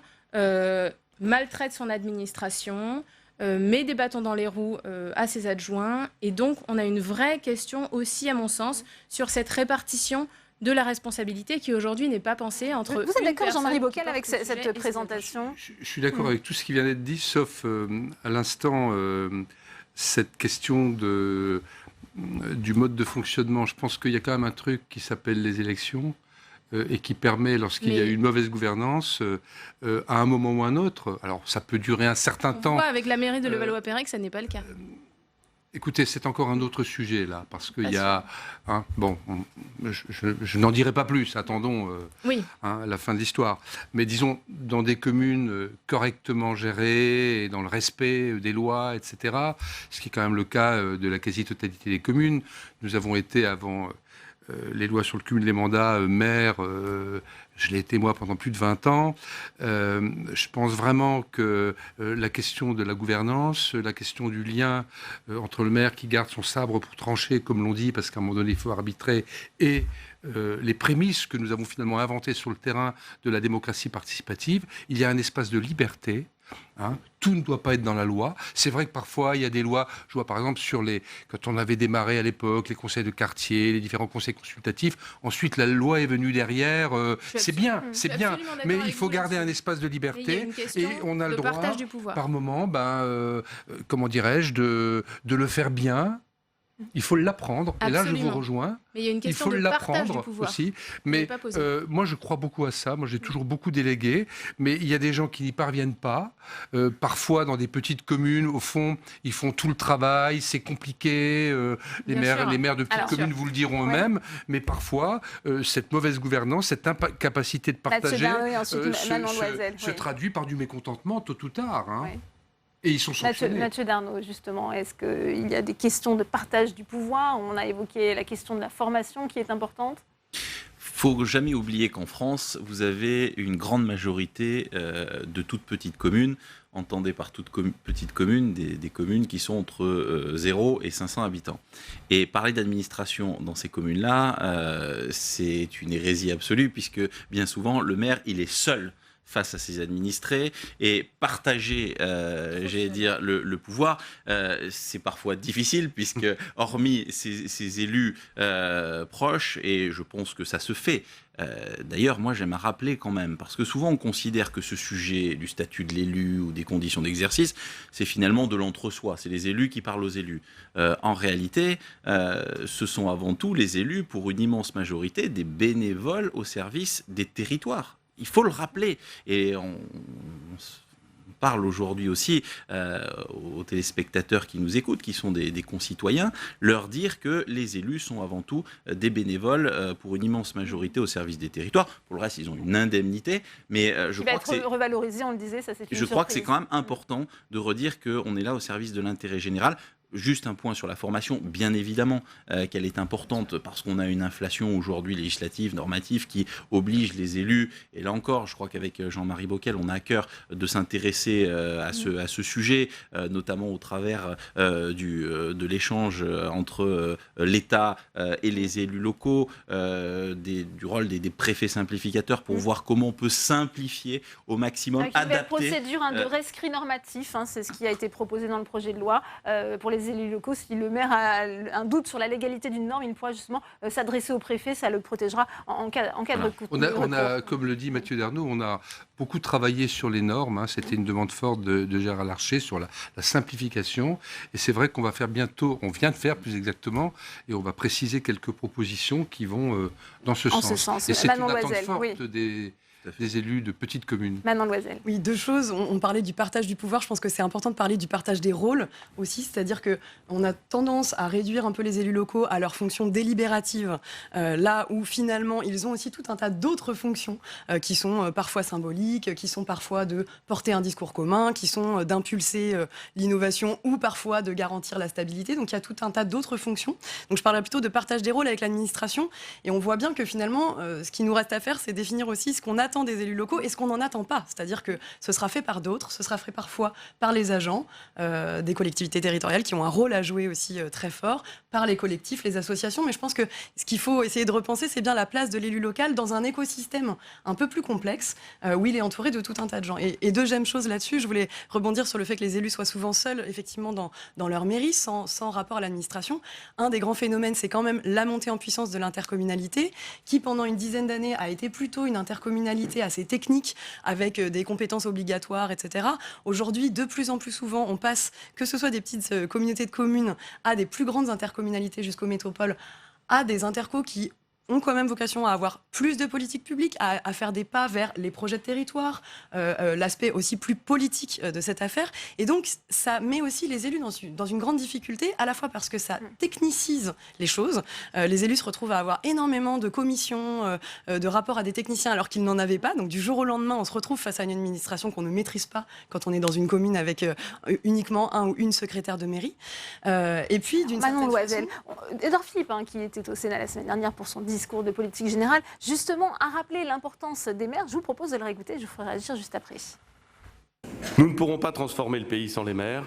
maltraite son administration, met des bâtons dans les roues à ses adjoints. Et donc, on a une vraie question aussi, à mon sens, sur cette répartition de la responsabilité qui, aujourd'hui, n'est pas pensée entre... Vous êtes d'accord, Jean-Marie Bockel, avec cette présentation ? Je suis d'accord avec tout ce qui vient d'être dit, sauf à l'instant, cette question du mode de fonctionnement. Je pense qu'il y a quand même un truc qui s'appelle les élections et qui permet, lorsqu'il y a une mauvaise gouvernance, à un moment ou un autre, alors ça peut durer un certain temps. Pourquoi avec la mairie de Levallois-Perret que ça n'est pas le cas ? Écoutez, c'est encore un autre sujet là, parce qu'il y a... je n'en dirai pas plus, attendons la fin de l'histoire. Mais disons, dans des communes correctement gérées, et dans le respect des lois, etc., ce qui est quand même le cas de la quasi-totalité des communes, nous avons été avant les lois sur le cumul des mandats maire, je l'ai été moi pendant plus de 20 ans. Je pense vraiment que la question de la gouvernance, la question du lien entre le maire qui garde son sabre pour trancher, comme l'on dit, parce qu'à un moment donné, il faut arbitrer, et les prémices que nous avons finalement inventées sur le terrain de la démocratie participative, il y a un espace de liberté. Tout ne doit pas être dans la loi. C'est vrai que parfois, il y a des lois, je vois par exemple quand on avait démarré à l'époque les conseils de quartier, les différents conseils consultatifs, ensuite la loi est venue derrière, c'est bien, mais il faut garder un espace de liberté et on a le droit, par moment, comment dirais-je, de le faire bien. Il faut l'apprendre, et là je vous rejoins. Mais il y a une question de partage du pouvoir aussi. Mais moi je crois beaucoup à ça. Moi j'ai toujours beaucoup délégué, mais il y a des gens qui n'y parviennent pas. Parfois dans des petites communes, au fond, ils font tout le travail, c'est compliqué. Les maires de petites communes vous le diront eux-mêmes. Mais parfois, cette mauvaise gouvernance, cette incapacité de partager se traduit par du mécontentement tôt ou tard. Et ils sont sanctionnés. Mathieu Darnaud, justement, est-ce qu'il y a des questions de partage du pouvoir? On a évoqué la question de la formation qui est importante. Faut jamais oublier qu'en France, vous avez une grande majorité de toutes petites communes. Entendez par toute petite commune des communes qui sont entre 0 et 500 habitants. Et parler d'administration dans ces communes-là, c'est une hérésie absolue, puisque bien souvent, le maire, il est seul face à ses administrés, et partager, le pouvoir, c'est parfois difficile, puisque hormis ses élus proches, et je pense que ça se fait. D'ailleurs, moi, j'aime à rappeler quand même, parce que souvent on considère que ce sujet du statut de l'élu ou des conditions d'exercice, c'est finalement de l'entre-soi, c'est les élus qui parlent aux élus. En réalité, ce sont avant tout les élus, pour une immense majorité, des bénévoles au service des territoires. Il faut le rappeler, et on parle aujourd'hui aussi aux téléspectateurs qui nous écoutent, qui sont des concitoyens, leur dire que les élus sont avant tout des bénévoles pour une immense majorité au service des territoires. Pour le reste, ils ont une indemnité, mais je crois que c'est revalorisé, on le disait, ça c'est une surprise. Je crois que c'est quand même important de redire qu'on est là au service de l'intérêt général. Juste un point sur la formation, bien évidemment qu'elle est importante parce qu'on a une inflation aujourd'hui législative, normative qui oblige les élus, et là encore je crois qu'avec Jean-Marie Bockel on a à cœur de s'intéresser à ce sujet, notamment au travers de l'échange entre l'État et les élus locaux, du rôle des préfets simplificateurs pour voir comment on peut simplifier au maximum, avec adapter. Une procédure de rescrit normatif, c'est ce qui a été proposé dans le projet de loi pour les élus locaux. Si le maire a un doute sur la légalité d'une norme, il pourra justement s'adresser au préfet, ça le protégera en cas de recours. On a, comme le dit Mathieu Darnaud, on a beaucoup travaillé sur les normes. C'était une demande forte de Gérard Larcher sur la simplification. Et c'est vrai qu'on va faire bientôt, on vient de faire plus exactement, et on va préciser quelques propositions qui vont dans ce sens. Et c'est une attente forte des élus de petites communes. Manon Loisel. Oui, deux choses. On parlait du partage du pouvoir. Je pense que c'est important de parler du partage des rôles aussi. C'est-à-dire qu'on a tendance à réduire un peu les élus locaux à leur fonction délibérative, là où finalement ils ont aussi tout un tas d'autres fonctions qui sont parfois symboliques, qui sont parfois de porter un discours commun, qui sont d'impulser l'innovation ou parfois de garantir la stabilité. Donc il y a tout un tas d'autres fonctions. Donc je parlerais plutôt de partage des rôles avec l'administration. Et on voit bien que finalement, ce qui nous reste à faire, c'est définir aussi ce qu'on attend des élus locaux et ce qu'on n'en attend pas. C'est-à-dire que ce sera fait par d'autres, ce sera fait parfois par les agents des collectivités territoriales qui ont un rôle à jouer aussi très fort, par les collectifs, les associations. Mais je pense que ce qu'il faut essayer de repenser, c'est bien la place de l'élu local dans un écosystème un peu plus complexe où il est entouré de tout un tas de gens. Et deuxième chose là-dessus, je voulais rebondir sur le fait que les élus soient souvent seuls, effectivement, dans leur mairie, sans rapport à l'administration. Un des grands phénomènes, c'est quand même la montée en puissance de l'intercommunalité, qui pendant une dizaine d'années a été plutôt une intercommunalité assez technique, avec des compétences obligatoires, etc. Aujourd'hui, de plus en plus souvent, on passe, que ce soit des petites communautés de communes, à des plus grandes intercommunalités jusqu'aux métropoles, à des intercos qui ont quand même vocation à avoir plus de politiques publiques, à faire des pas vers les projets de territoire, l'aspect aussi plus politique de cette affaire. Et donc, ça met aussi les élus dans une grande difficulté, à la fois parce que ça technicise les choses. Les élus se retrouvent à avoir énormément de commissions, de rapports à des techniciens alors qu'ils n'en avaient pas. Donc, du jour au lendemain, on se retrouve face à une administration qu'on ne maîtrise pas quand on est dans une commune avec uniquement un ou une secrétaire de mairie. Et puis, d'une Manon certaine Loisel, façon... Édouard Philippe, qui était au Sénat la semaine dernière pour son discours de politique générale, justement, a rappelé l'importance des maires. Je vous propose de le réécouter, je vous ferai réagir juste après. Nous ne pourrons pas transformer le pays sans les maires.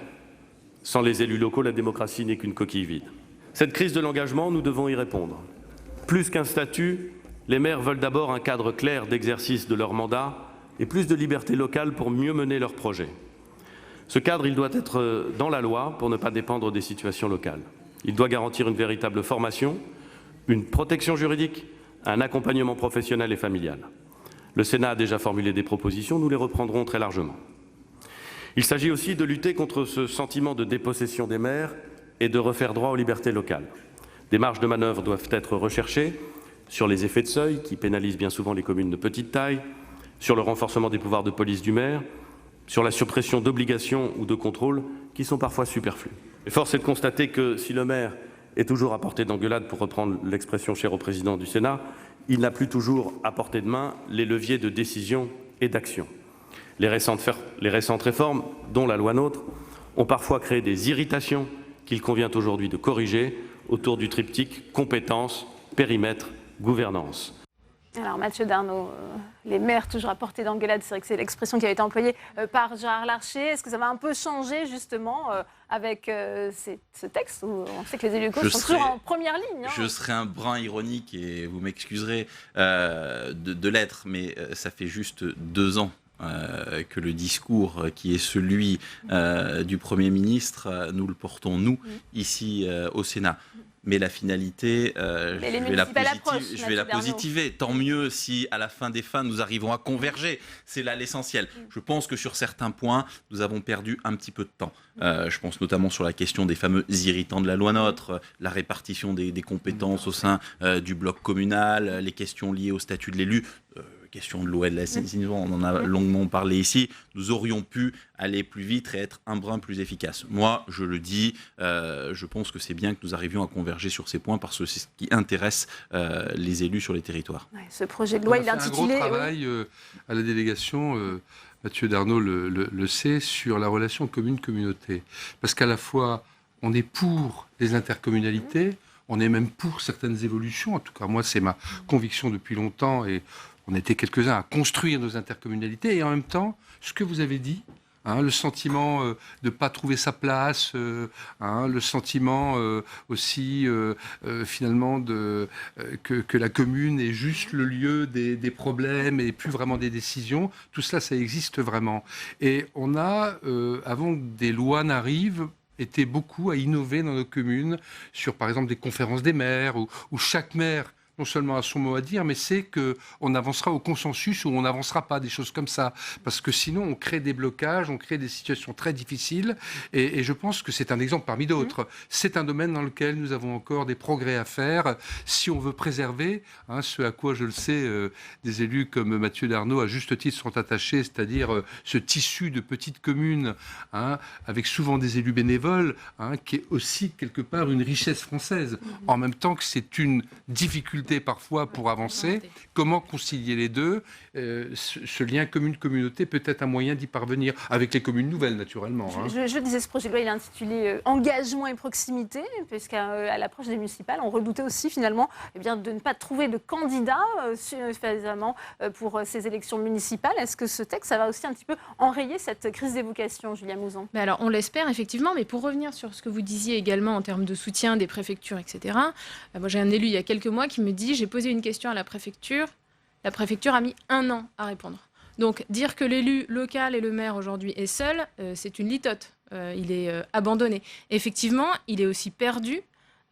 Sans les élus locaux, la démocratie n'est qu'une coquille vide. Cette crise de l'engagement, nous devons y répondre. Plus qu'un statut, les maires veulent d'abord un cadre clair d'exercice de leur mandat et plus de liberté locale pour mieux mener leurs projets. Ce cadre, il doit être dans la loi pour ne pas dépendre des situations locales. Il doit garantir une véritable formation, une protection juridique, un accompagnement professionnel et familial. Le Sénat a déjà formulé des propositions, nous les reprendrons très largement. Il s'agit aussi de lutter contre ce sentiment de dépossession des maires et de refaire droit aux libertés locales. Des marges de manœuvre doivent être recherchées sur les effets de seuil qui pénalisent bien souvent les communes de petite taille, sur le renforcement des pouvoirs de police du maire, sur la suppression d'obligations ou de contrôles qui sont parfois superflus. Et force est de constater que si le maire est toujours à portée d'engueulade, pour reprendre l'expression chère au président du Sénat, il n'a plus toujours à portée de main les leviers de décision et d'action. Les récentes réformes, dont la loi NOTRe, ont parfois créé des irritations qu'il convient aujourd'hui de corriger autour du triptyque compétences, périmètre, gouvernance. Alors Mathieu Darnaud, les maires toujours à portée d'engueulade, c'est vrai que c'est l'expression qui avait été employée par Gérard Larcher. Est-ce que ça va un peu changer justement avec ce texte où on sait que les élus locaux sont toujours en première ligne? Je serai un brin ironique et vous m'excuserez de l'être, mais ça fait juste 2 ans que le discours qui est celui du Premier ministre, nous le portons nous, ici au Sénat. Mais la finalité, je vais la positiver. Tant mieux si, à la fin des fins, nous arrivons à converger. C'est là l'essentiel. Je pense que sur certains points, nous avons perdu un petit peu de temps. Je pense notamment sur la question des fameux irritants de la loi NOTRe, la répartition des compétences au sein du bloc communal, les questions liées au statut de l'élu. Question de l'eau et de l'assainissement, on en a longuement parlé ici, nous aurions pu aller plus vite et être un brin plus efficace. Moi, je le dis, je pense que c'est bien que nous arrivions à converger sur ces points parce que c'est ce qui intéresse les élus sur les territoires. Ouais, ce projet de loi, il est intitulé... un gros travail à la délégation, Mathieu Darnaud le sait, sur la relation commune-communauté. Parce qu'à la fois, on est pour les intercommunalités, on est même pour certaines évolutions, en tout cas moi c'est ma conviction depuis longtemps et on était quelques-uns à construire nos intercommunalités et en même temps, ce que vous avez dit, le sentiment de ne pas trouver sa place, le sentiment aussi finalement que la commune est juste le lieu des problèmes et plus vraiment des décisions, tout cela, ça existe vraiment. Et on a, avant que des lois n'arrivent, été beaucoup à innover dans nos communes sur, par exemple, des conférences des maires où chaque maire non seulement a son mot à dire, mais c'est qu'on avancera au consensus ou on n'avancera pas, des choses comme ça. Parce que sinon, on crée des blocages, on crée des situations très difficiles. Et je pense que c'est un exemple parmi d'autres. C'est un domaine dans lequel nous avons encore des progrès à faire si on veut préserver ce à quoi, je le sais, des élus comme Mathieu Darnaud, à juste titre, sont attachés, c'est-à-dire ce tissu de petites communes, avec souvent des élus bénévoles, qui est aussi quelque part une richesse française. En même temps que c'est une difficulté parfois pour avancer. Comment concilier les deux? Ce lien commune-communauté peut être un moyen d'y parvenir, avec les communes nouvelles, naturellement. Je disais, ce projet de loi, il est intitulé Engagement et proximité, puisqu'à l'approche des municipales, on redoutait aussi finalement de ne pas trouver de candidats suffisamment pour ces élections municipales. Est-ce que ce texte, ça va aussi un petit peu enrayer cette crise des vocations, Julia Mouzon? Alors, on l'espère, effectivement, mais pour revenir sur ce que vous disiez également en termes de soutien des préfectures, etc., moi j'ai un élu il y a quelques mois qui me dit, j'ai posé une question à la préfecture a mis 1 an à répondre. Donc dire que l'élu local et le maire aujourd'hui est seul, c'est une litote. Il est abandonné. Et effectivement, il est aussi perdu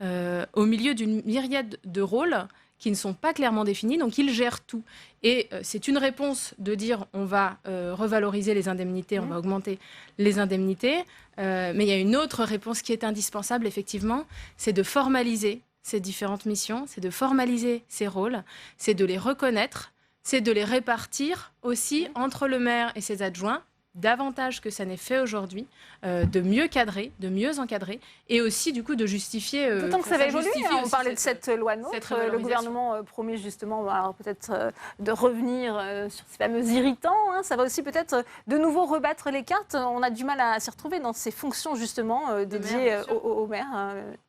au milieu d'une myriade de rôles qui ne sont pas clairement définis, donc il gère tout. Et c'est une réponse de dire on va revaloriser les indemnités, on va augmenter les indemnités, mais il y a une autre réponse qui est indispensable, effectivement, c'est de formaliser ces différentes missions, c'est de formaliser ces rôles, c'est de les reconnaître, c'est de les répartir aussi entre le maire et ses adjoints, davantage que ça n'est fait aujourd'hui, de mieux cadrer, de mieux encadrer, et aussi du coup de justifier... D'autant que ça va évoluer, on parlait de cette loi NOTRe, le gouvernement promet justement alors peut-être de revenir sur ces fameux irritants, ça va aussi peut-être de nouveau rebattre les cartes, on a du mal à s'y retrouver dans ces fonctions justement dédiées au maire,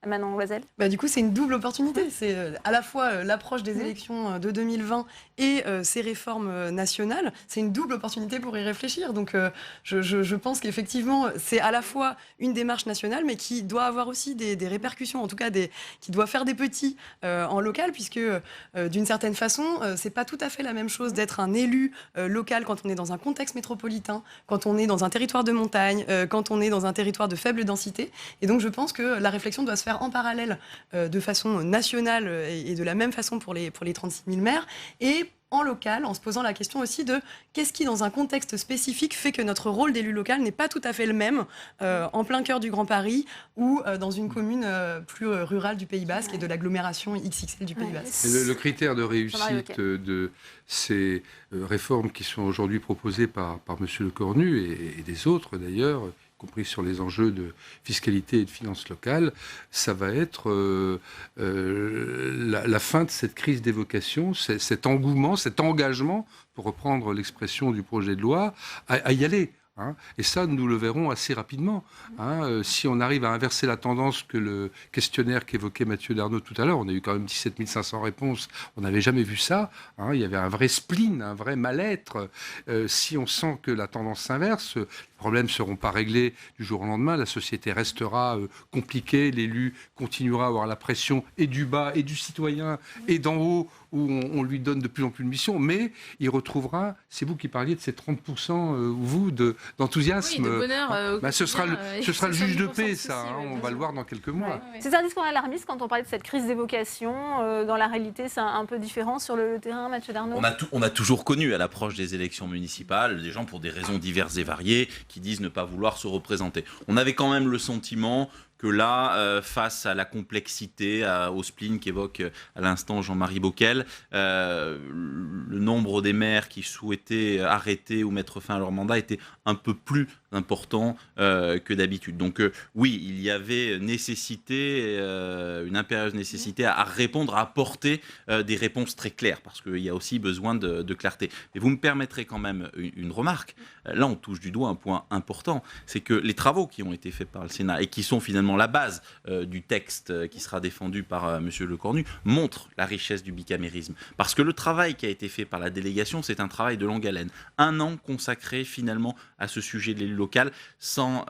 Manon Loisel. Du coup c'est une double opportunité, c'est à la fois l'approche des élections de 2020 et ces réformes nationales, c'est une double opportunité pour y réfléchir, donc je pense qu'effectivement, c'est à la fois une démarche nationale, mais qui doit avoir aussi des répercussions, en tout cas qui doit faire des petits en local, puisque d'une certaine façon, c'est pas tout à fait la même chose d'être un élu local quand on est dans un contexte métropolitain, quand on est dans un territoire de montagne, quand on est dans un territoire de faible densité. Et donc, je pense que la réflexion doit se faire en parallèle de façon nationale et de la même façon pour les 36 000 maires. Et en local, en se posant la question aussi de qu'est-ce qui, dans un contexte spécifique, fait que notre rôle d'élu local n'est pas tout à fait le même en plein cœur du Grand Paris ou dans une commune plus rurale du Pays Basque et de l'agglomération XXL du Pays Basque. Le critère de réussite de ces réformes qui sont aujourd'hui proposées par M. Lecornu et des autres d'ailleurs, compris sur les enjeux de fiscalité et de finances locales, ça va être la fin de cette crise des vocations, cet engouement, cet engagement, pour reprendre l'expression du projet de loi, à y aller. Et ça, nous le verrons assez rapidement. Si on arrive à inverser la tendance que le questionnaire qu'évoquait Mathieu Darnaud tout à l'heure, on a eu quand même 17 500 réponses, on n'avait jamais vu ça. Il y avait un vrai spleen, un vrai mal-être. Si on sent que la tendance s'inverse, les problèmes ne seront pas réglés du jour au lendemain, la société restera compliquée, l'élu continuera à avoir la pression et du bas et du citoyen et d'en haut, où on lui donne de plus en plus de missions, mais il retrouvera, c'est vous qui parliez de ces 30%, d'enthousiasme. Oui, de bonheur. Ce sera le juge de paix, ça, on va le voir dans quelques mois. C'est un discours alarmiste quand on parlait de cette crise des vocations. Dans la réalité, c'est un peu différent sur le terrain, Mathieu Darnaud. On a toujours connu à l'approche des élections municipales des gens pour des raisons diverses et variées qui disent ne pas vouloir se représenter. On avait quand même le sentiment que là, face à la complexité, au spleen qu'évoque à l'instant Jean-Marie Bockel, le nombre des maires qui souhaitaient arrêter ou mettre fin à leur mandat était un peu plus important que d'habitude. Donc oui, il y avait nécessité, une impérieuse nécessité à répondre, à apporter des réponses très claires, parce qu'il y a aussi besoin de clarté. Mais vous me permettrez quand même une remarque. Là, on touche du doigt un point important, c'est que les travaux qui ont été faits par le Sénat et qui sont finalement la base du texte qui sera défendu par M. Lecornu montrent la richesse du bicamérisme. Parce que le travail qui a été fait par la délégation, c'est un travail de longue haleine. 1 an consacré finalement à ce sujet de l'élu local sans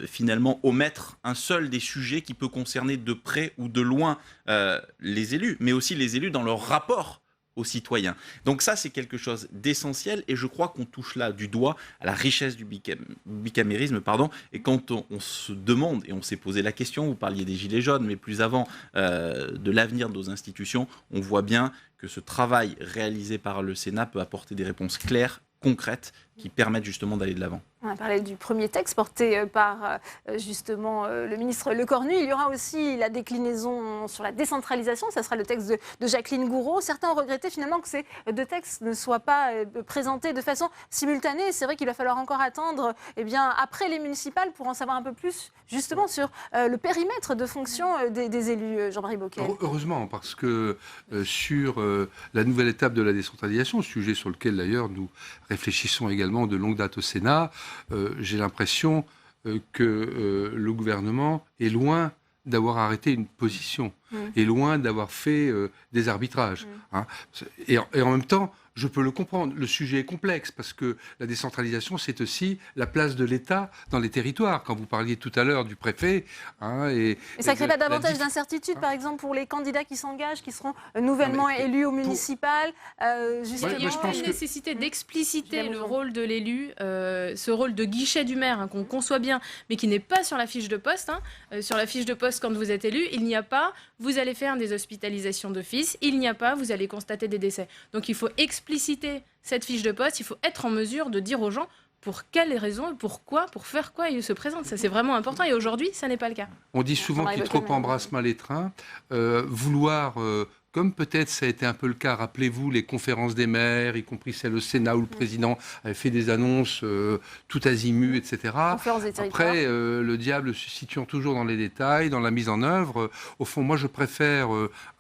finalement omettre un seul des sujets qui peut concerner de près ou de loin les élus, mais aussi les élus dans leur rapport aux citoyens. Donc ça, c'est quelque chose d'essentiel et je crois qu'on touche là du doigt à la richesse du bicamérisme. Et quand on se demande, et on s'est posé la question, vous parliez des Gilets jaunes, mais plus avant, de l'avenir de nos institutions, on voit bien que ce travail réalisé par le Sénat peut apporter des réponses claires, concrètes, qui permettent justement d'aller de l'avant. On a parlé du premier texte porté par justement le ministre Lecornu. Il y aura aussi la déclinaison sur la décentralisation. Ça sera le texte de Jacqueline Gourault. Certains ont regretté finalement que ces 2 textes ne soient pas présentés de façon simultanée. C'est vrai qu'il va falloir encore attendre après les municipales pour en savoir un peu plus justement sur le périmètre de fonction des élus. Jean-Marie Bockel. Heureusement, parce que sur la nouvelle étape de la décentralisation, sujet sur lequel d'ailleurs nous réfléchissons également de longue date au Sénat, j'ai l'impression que le gouvernement est loin d'avoir arrêté une position, est loin d'avoir fait des arbitrages. Et en même temps, je peux le comprendre. Le sujet est complexe parce que la décentralisation, c'est aussi la place de l'État dans les territoires. Quand vous parliez tout à l'heure du préfet... Et ça ne crée pas davantage d'incertitude, par exemple, pour les candidats qui s'engagent, qui seront nouvellement élus au municipal justement, il y a une nécessité d'expliciter le rôle de l'élu, ce rôle de guichet du maire, qu'on conçoit bien, mais qui n'est pas sur la fiche de poste. Sur la fiche de poste, quand vous êtes élu, il n'y a pas « vous allez faire des hospitalisations d'office », il n'y a pas « vous allez constater des décès ». Donc il faut expliciter cette fiche de poste, il faut être en mesure de dire aux gens pour quelles raisons, pourquoi, pour faire quoi il se présente. Ça, c'est vraiment important. Et aujourd'hui, ça n'est pas le cas. On dit souvent qu'il trop embrasse mal les trains. Vouloir... Comme peut-être ça a été un peu le cas, rappelez-vous les conférences des maires, y compris celle au Sénat où le président avait fait des annonces tout azimut, etc. Après, le diable se situant toujours dans les détails, dans la mise en œuvre. Au fond, moi, je préfère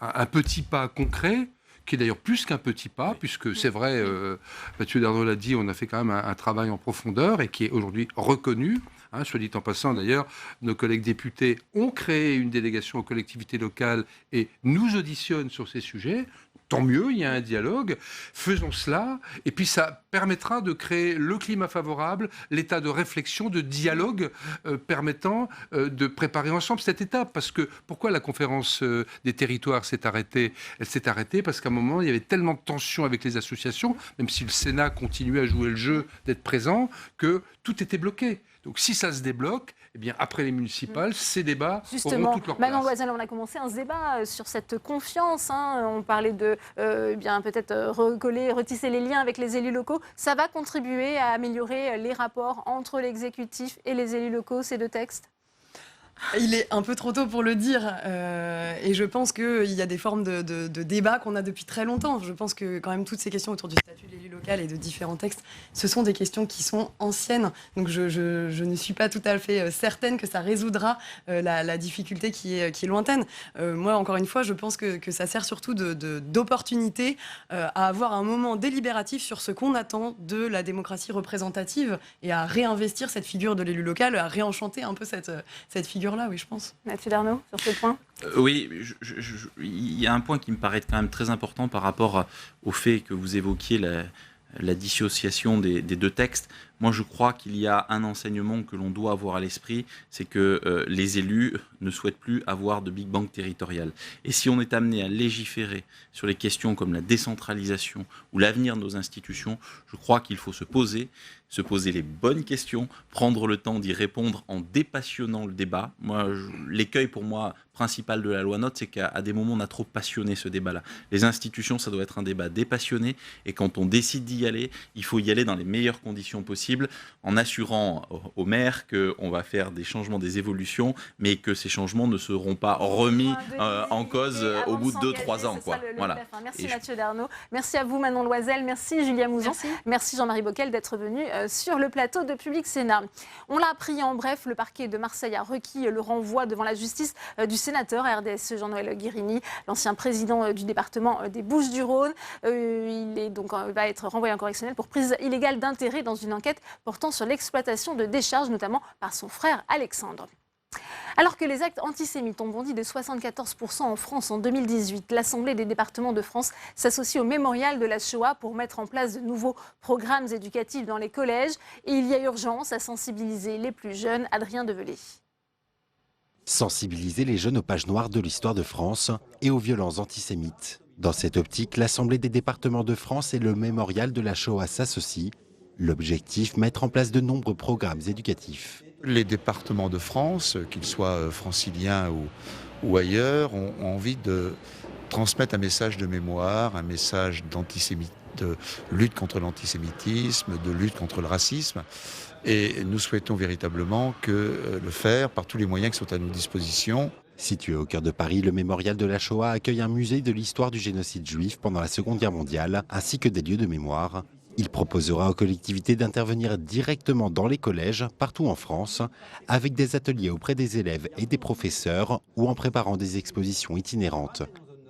un petit pas concret, qui est d'ailleurs plus qu'un petit pas, puisque c'est vrai, Mathieu Darnaud l'a dit, on a fait quand même un travail en profondeur et qui est aujourd'hui reconnu. Soit dit en passant, d'ailleurs, nos collègues députés ont créé une délégation aux collectivités locales et nous auditionnent sur ces sujets. Tant mieux, il y a un dialogue. Faisons cela. Et puis, ça permettra de créer le climat favorable, l'état de réflexion, de dialogue permettant de préparer ensemble cette étape. Parce que pourquoi la conférence des territoires s'est arrêtée ? Elle s'est arrêtée parce qu'à un moment, il y avait tellement de tensions avec les associations, même si le Sénat continuait à jouer le jeu d'être présent, que tout était bloqué. Donc si ça se débloque, eh bien, après les municipales, ces débats auront toute leur place. Manon Loisel, on a commencé un débat sur cette confiance. On parlait de peut-être recoller, retisser les liens avec les élus locaux. Ça va contribuer à améliorer les rapports entre l'exécutif et les élus locaux, ces deux textes ? Il est un peu trop tôt pour le dire et je pense qu'il y a des formes de débat qu'on a depuis très longtemps. Je pense que quand même toutes ces questions autour du statut de l'élu local et de différents textes, ce sont des questions qui sont anciennes. Donc je ne suis pas tout à fait certaine que ça résoudra la difficulté qui est lointaine. Moi, encore une fois, je pense que ça sert surtout d'opportunité à avoir un moment délibératif sur ce qu'on attend de la démocratie représentative et à réinvestir cette figure de l'élu local, à réenchanter un peu cette figure là, oui, je pense. Mathieu Darnaud, sur ce point. Oui, il y a un point qui me paraît quand même très important par rapport au fait que vous évoquiez la dissociation des deux textes. Moi, je crois qu'il y a un enseignement que l'on doit avoir à l'esprit, c'est que les élus ne souhaitent plus avoir de Big Bang territorial. Et si on est amené à légiférer sur les questions comme la décentralisation ou l'avenir de nos institutions, je crois qu'il faut se poser les bonnes questions, prendre le temps d'y répondre en dépassionnant le débat. Moi, l'écueil pour moi principal de la loi NOTRe, c'est qu'à des moments, on a trop passionné ce débat-là. Les institutions, ça doit être un débat dépassionné, et quand on décide d'y aller, il faut y aller dans les meilleures conditions possibles, en assurant aux maires qu'on va faire des changements, des évolutions, mais que ces changements ne seront pas remis en cause au bout de 2-3 ans. Voilà. Merci Mathieu Darnaud. Merci à vous Manon Loisel. Merci Julia Mouzon. Merci Jean-Marie Bockel d'être venu sur le plateau de Public Sénat. On l'a appris en bref, le parquet de Marseille a requis le renvoi devant la justice du sénateur RDSE Jean-Noël Guérini, l'ancien président du département des Bouches-du-Rhône. Il va être renvoyé en correctionnel pour prise illégale d'intérêt dans une enquête portant sur l'exploitation de décharges, notamment par son frère Alexandre. Alors que les actes antisémites ont bondi de 74% en France en 2018, l'Assemblée des départements de France s'associe au mémorial de la Shoah pour mettre en place de nouveaux programmes éducatifs dans les collèges. Et il y a urgence à sensibiliser les plus jeunes. Adrien Develay. Sensibiliser les jeunes aux pages noires de l'histoire de France et aux violences antisémites. Dans cette optique, l'Assemblée des départements de France et le mémorial de la Shoah s'associent. L'objectif, mettre en place de nombreux programmes éducatifs. Les départements de France, qu'ils soient franciliens ou ailleurs, ont envie de transmettre un message de mémoire, un message de lutte contre l'antisémitisme, de lutte contre le racisme. Et nous souhaitons véritablement le faire par tous les moyens qui sont à nos dispositions. Situé au cœur de Paris, le mémorial de la Shoah accueille un musée de l'histoire du génocide juif pendant la Seconde Guerre mondiale, ainsi que des lieux de mémoire. Il proposera aux collectivités d'intervenir directement dans les collèges, partout en France, avec des ateliers auprès des élèves et des professeurs ou en préparant des expositions itinérantes.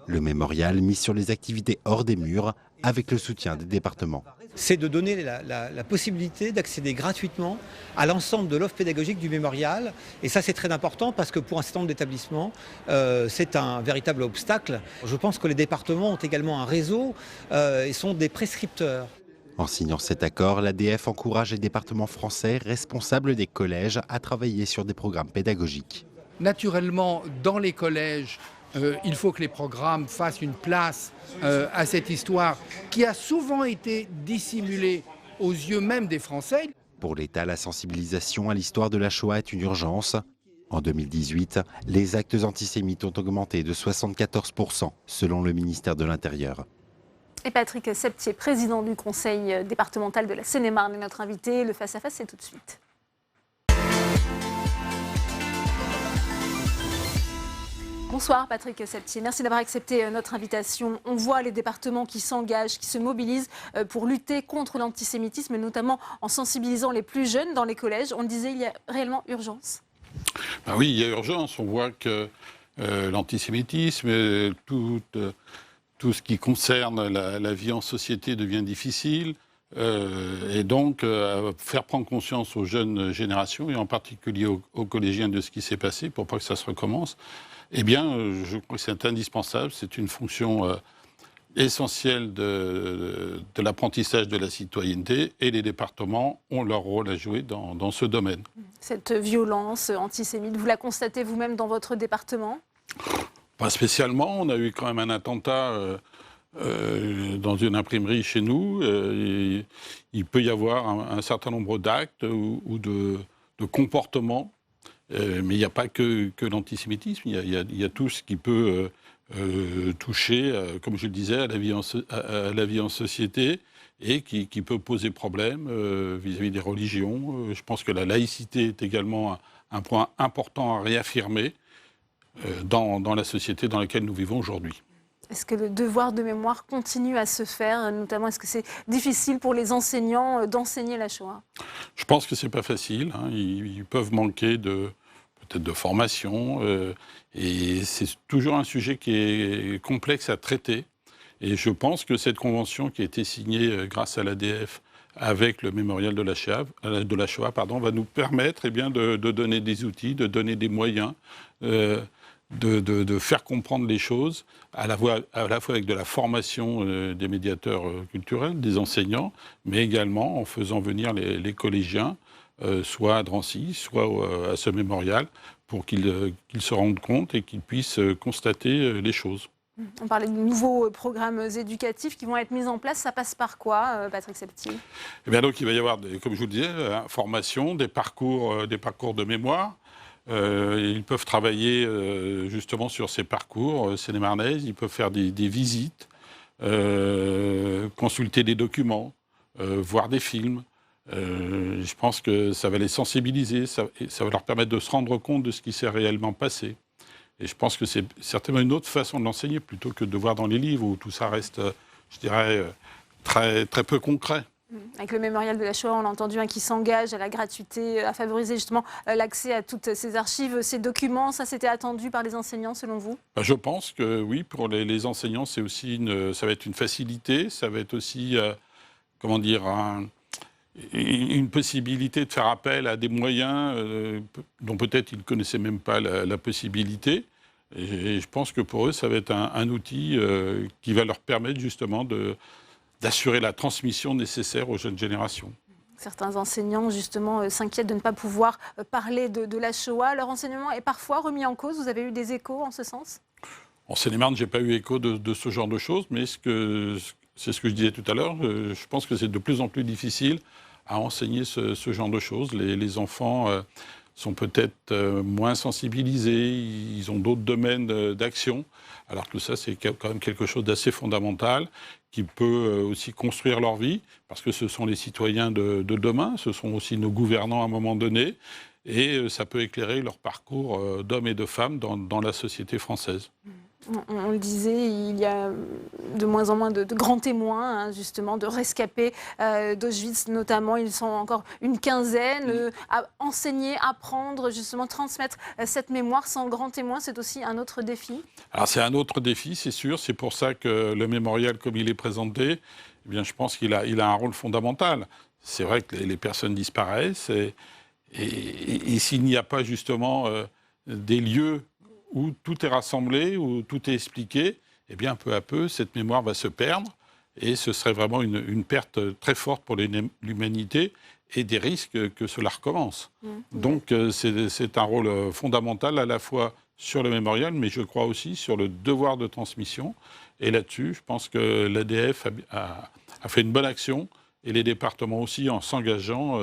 Le mémorial mise sur les activités hors des murs, avec le soutien des départements. C'est de donner la possibilité d'accéder gratuitement à l'ensemble de l'offre pédagogique du mémorial. Et ça, c'est très important parce que pour un certain nombre d'établissements, c'est un véritable obstacle. Je pense que les départements ont également un réseau et sont des prescripteurs. En signant cet accord, l'ADF encourage les départements français responsables des collèges à travailler sur des programmes pédagogiques. Naturellement, dans les collèges, il faut que les programmes fassent une place à cette histoire qui a souvent été dissimulée aux yeux même des Français. Pour l'État, la sensibilisation à l'histoire de la Shoah est une urgence. En 2018, les actes antisémites ont augmenté de 74%, selon le ministère de l'Intérieur. Et Patrick Septier, président du conseil départemental de la Seine-et-Marne, est notre invité. Le face-à-face, c'est tout de suite. Bonsoir Patrick Septier, merci d'avoir accepté notre invitation. On voit les départements qui s'engagent, qui se mobilisent pour lutter contre l'antisémitisme, notamment en sensibilisant les plus jeunes dans les collèges. On le disait, il y a réellement urgence. Ben oui, il y a urgence. On voit que l'antisémitisme, tout ce qui concerne la vie en société devient difficile. Et donc, faire prendre conscience aux jeunes générations, et en particulier aux collégiens, de ce qui s'est passé, pour pas que ça se recommence, eh bien, je crois que c'est indispensable. C'est une fonction essentielle de l'apprentissage de la citoyenneté, et les départements ont leur rôle à jouer dans ce domaine. Cette violence antisémite, vous la constatez vous-même dans votre département ? Pas spécialement. On a eu quand même un attentat dans une imprimerie chez nous. Il peut y avoir un certain nombre d'actes ou de comportements, mais il n'y a pas que l'antisémitisme. Il y a tout ce qui peut toucher, comme je le disais, à la vie en société, et qui peut poser problème vis-à-vis des religions. Je pense que la laïcité est également un point important à réaffirmer dans la société dans laquelle nous vivons aujourd'hui. Est-ce que le devoir de mémoire continue à se faire, notamment est-ce que c'est difficile pour les enseignants d'enseigner la Shoah ? Je pense que c'est pas facile. Ils peuvent manquer peut-être de formation, et c'est toujours un sujet qui est complexe à traiter. Et je pense que cette convention qui a été signée grâce à l'ADF avec le mémorial de la Shoah, va nous permettre de donner des outils, de donner des moyens, de faire comprendre les choses, à la fois avec de la formation des médiateurs culturels, des enseignants, mais également en faisant venir les collégiens, soit à Drancy, soit à ce mémorial, pour qu'ils se rendent compte et qu'ils puissent constater les choses. On parlait de nouveaux programmes éducatifs qui vont être mis en place. Ça passe par quoi, Patrick Septier ? Eh bien, donc, il va y avoir, comme je vous le disais, formation, des parcours de mémoire. Ils peuvent travailler justement sur ces parcours seine-et-marnaises. Ils peuvent faire des visites, consulter des documents, voir des films. Je pense que ça va les sensibiliser, ça va leur permettre de se rendre compte de ce qui s'est réellement passé. Et je pense que c'est certainement une autre façon de l'enseigner, plutôt que de voir dans les livres où tout ça reste, je dirais, très, très peu concret. Avec le mémorial de la Shoah, on l'a entendu, qui s'engage à la gratuité, à favoriser justement l'accès à toutes ces archives, ces documents. Ça, c'était attendu par les enseignants, selon vous ? Je pense que oui, pour les enseignants, c'est aussi ça va être une facilité, ça va être aussi, une possibilité de faire appel à des moyens dont peut-être ils ne connaissaient même pas la possibilité. Et je pense que pour eux, ça va être un outil qui va leur permettre justement d'assurer la transmission nécessaire aux jeunes générations. Certains enseignants, justement, s'inquiètent de ne pas pouvoir parler de la Shoah. Leur enseignement est parfois remis en cause. Vous avez eu des échos en ce sens ? En Seine-et-Marne, je n'ai pas eu écho de ce genre de choses, mais c'est ce que je disais tout à l'heure. Je pense que c'est de plus en plus difficile à enseigner ce genre de choses. Les enfants sont peut-être moins sensibilisés, ils ont d'autres domaines d'action, alors que tout ça, c'est quand même quelque chose d'assez fondamental, qui peut aussi construire leur vie, parce que ce sont les citoyens de demain, ce sont aussi nos gouvernants à un moment donné, et ça peut éclairer leur parcours d'hommes et de femmes dans la société française. On le disait, il y a de moins en moins de grands témoins, justement, de rescapés d'Auschwitz notamment. Ils sont encore une quinzaine. À enseigner, apprendre, justement, transmettre cette mémoire sans grands témoins, c'est aussi un autre défi. Alors c'est un autre défi, c'est sûr. C'est pour ça que le mémorial, comme il est présenté, eh bien, je pense qu'il a un rôle fondamental. C'est vrai que les personnes disparaissent et s'il n'y a pas justement des lieux où tout est rassemblé, où tout est expliqué, eh bien, peu à peu, cette mémoire va se perdre, et ce serait vraiment une perte très forte pour l'humanité, et des risques que cela recommence. Donc, c'est un rôle fondamental, à la fois sur le mémorial, mais je crois aussi sur le devoir de transmission. Et là-dessus, je pense que l'ADF a fait une bonne action, et les départements aussi, en s'engageant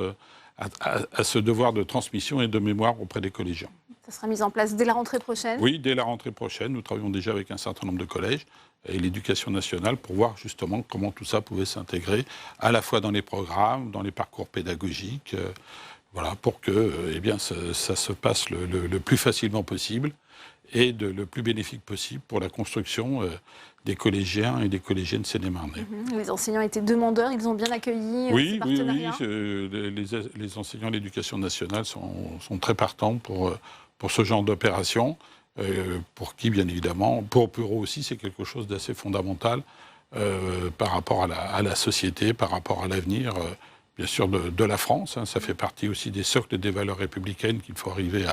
à ce devoir de transmission et de mémoire auprès des collégiens. Ça sera mis en place dès la rentrée prochaine? Oui, dès la rentrée prochaine. Nous travaillons déjà avec un certain nombre de collèges et l'éducation nationale pour voir justement comment tout ça pouvait s'intégrer à la fois dans les programmes, dans les parcours pédagogiques, voilà, pour que ça se passe le plus facilement possible et le plus bénéfique possible pour la construction des collégiens et des collégiennes Seine-et-Marnais. Les enseignants étaient demandeurs, ils ont bien accueilli ce partenariat? Les enseignants de l'éducation nationale sont très partants pour ce genre d'opération, pour qui, bien évidemment, pour eux aussi, c'est quelque chose d'assez fondamental par rapport à la société, par rapport à l'avenir, bien sûr, de la France. Ça fait partie aussi des socles des valeurs républicaines qu'il faut arriver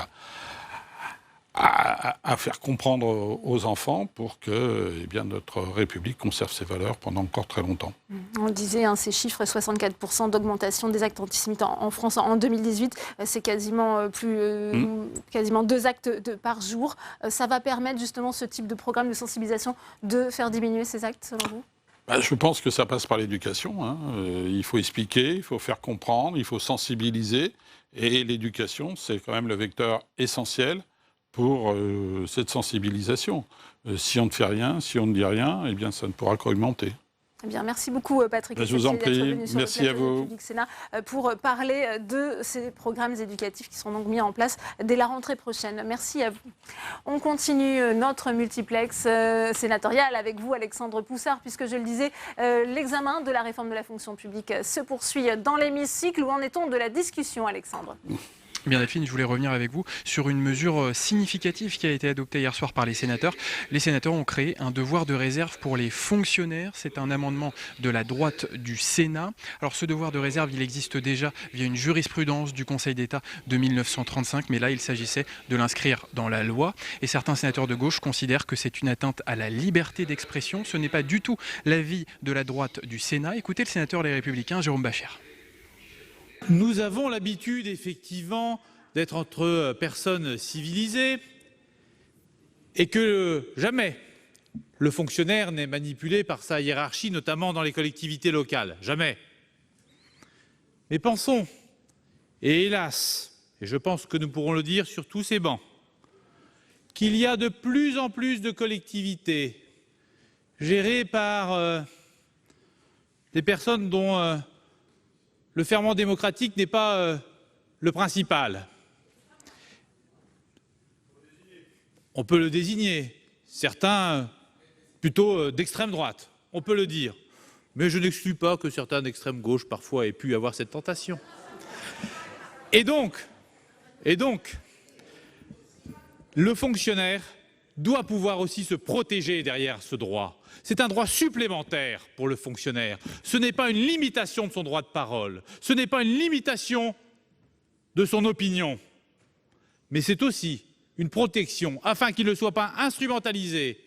à faire comprendre aux enfants pour que notre République conserve ses valeurs pendant encore très longtemps. On le disait, ces chiffres, 64% d'augmentation des actes antisémites en France en 2018, c'est quasiment 2 actes par jour. Ça va permettre justement ce type de programme de sensibilisation de faire diminuer ces actes, selon vous ? Je pense que ça passe par l'éducation. Il faut expliquer, il faut faire comprendre, il faut sensibiliser. Et l'éducation, c'est quand même le vecteur essentiel pour cette sensibilisation. Si on ne fait rien, si on ne dit rien, ça ne pourra qu'augmenter. Eh bien, merci beaucoup, Patrick. Je vous en prie. Merci à vous. Sénat, pour parler de ces programmes éducatifs qui seront donc mis en place dès la rentrée prochaine. Merci à vous. On continue notre multiplex sénatorial avec vous, Alexandre Poussard, puisque je le disais, l'examen de la réforme de la fonction publique se poursuit dans l'hémicycle. Où en est-on de la discussion, Alexandre ? Bien, Delphine, je voulais revenir avec vous sur une mesure significative qui a été adoptée hier soir par les sénateurs. Les sénateurs ont créé un devoir de réserve pour les fonctionnaires. C'est un amendement de la droite du Sénat. Alors, ce devoir de réserve, il existe déjà via une jurisprudence du Conseil d'État de 1935, mais là, il s'agissait de l'inscrire dans la loi. Et certains sénateurs de gauche considèrent que c'est une atteinte à la liberté d'expression. Ce n'est pas du tout l'avis de la droite du Sénat. Écoutez le sénateur Les Républicains, Jérôme Bascher. Nous avons l'habitude, effectivement, d'être entre personnes civilisées et que jamais le fonctionnaire n'est manipulé par sa hiérarchie, notamment dans les collectivités locales. Jamais. Mais pensons, et hélas, et je pense que nous pourrons le dire sur tous ces bancs, qu'il y a de plus en plus de collectivités gérées par des personnes dont le ferment démocratique n'est pas le principal. On peut le désigner, certains plutôt d'extrême droite, on peut le dire. Mais je n'exclus pas que certains d'extrême gauche parfois aient pu avoir cette tentation. Et donc, le fonctionnaire doit pouvoir aussi se protéger derrière ce droit. C'est un droit supplémentaire pour le fonctionnaire. Ce n'est pas une limitation de son droit de parole, ce n'est pas une limitation de son opinion, mais c'est aussi une protection afin qu'il ne soit pas instrumentalisé.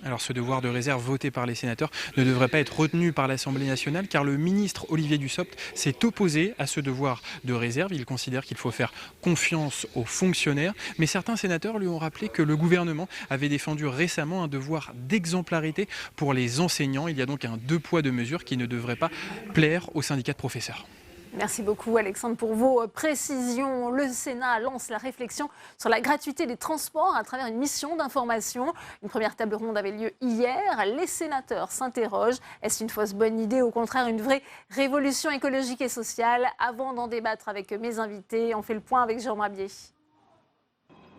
Alors ce devoir de réserve voté par les sénateurs ne devrait pas être retenu par l'Assemblée nationale car le ministre Olivier Dussopt s'est opposé à ce devoir de réserve. Il considère qu'il faut faire confiance aux fonctionnaires. Mais certains sénateurs lui ont rappelé que le gouvernement avait défendu récemment un devoir d'exemplarité pour les enseignants. Il y a donc un 2 poids 2 mesures qui ne devrait pas plaire aux syndicats de professeurs. Merci beaucoup, Alexandre, pour vos précisions. Le Sénat lance la réflexion sur la gratuité des transports à travers une mission d'information. Une première table ronde avait lieu hier. Les sénateurs s'interrogent. Est-ce une fausse bonne idée ou au contraire une vraie révolution écologique et sociale? Avant d'en débattre avec mes invités, on fait le point avec Jean Rabier.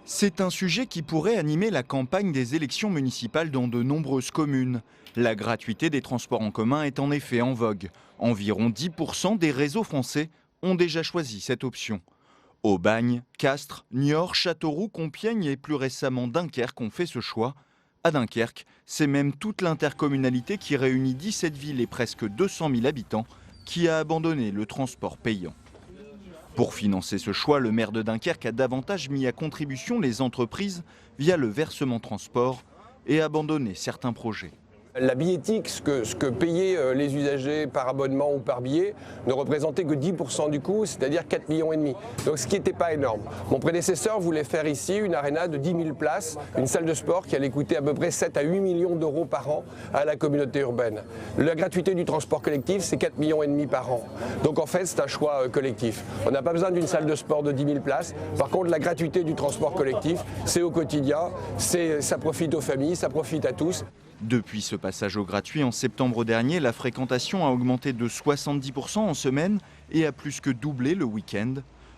C'est un sujet qui pourrait animer la campagne des élections municipales dans de nombreuses communes. La gratuité des transports en commun est en effet en vogue. Environ 10% des réseaux français ont déjà choisi cette option. Aubagne, Castres, Niort, Châteauroux, Compiègne et plus récemment Dunkerque ont fait ce choix. À Dunkerque, c'est même toute l'intercommunalité qui réunit 17 villes et presque 200 000 habitants qui a abandonné le transport payant. Pour financer ce choix, le maire de Dunkerque a davantage mis à contribution les entreprises via le versement transport et abandonné certains projets. La billettique, ce que payaient les usagers par abonnement ou par billet, ne représentait que 10% du coût, c'est-à-dire 4,5 millions. Donc ce qui n'était pas énorme. Mon prédécesseur voulait faire ici une aréna de 10 000 places, une salle de sport qui allait coûter à peu près 7 à 8 millions d'euros par an à la communauté urbaine. La gratuité du transport collectif, c'est 4,5 millions par an. Donc en fait, c'est un choix collectif. On n'a pas besoin d'une salle de sport de 10 000 places. Par contre, la gratuité du transport collectif, c'est au quotidien, ça profite aux familles, ça profite à tous. Depuis ce passage au gratuit en septembre dernier, la fréquentation a augmenté de 70% en semaine et a plus que doublé le week-end.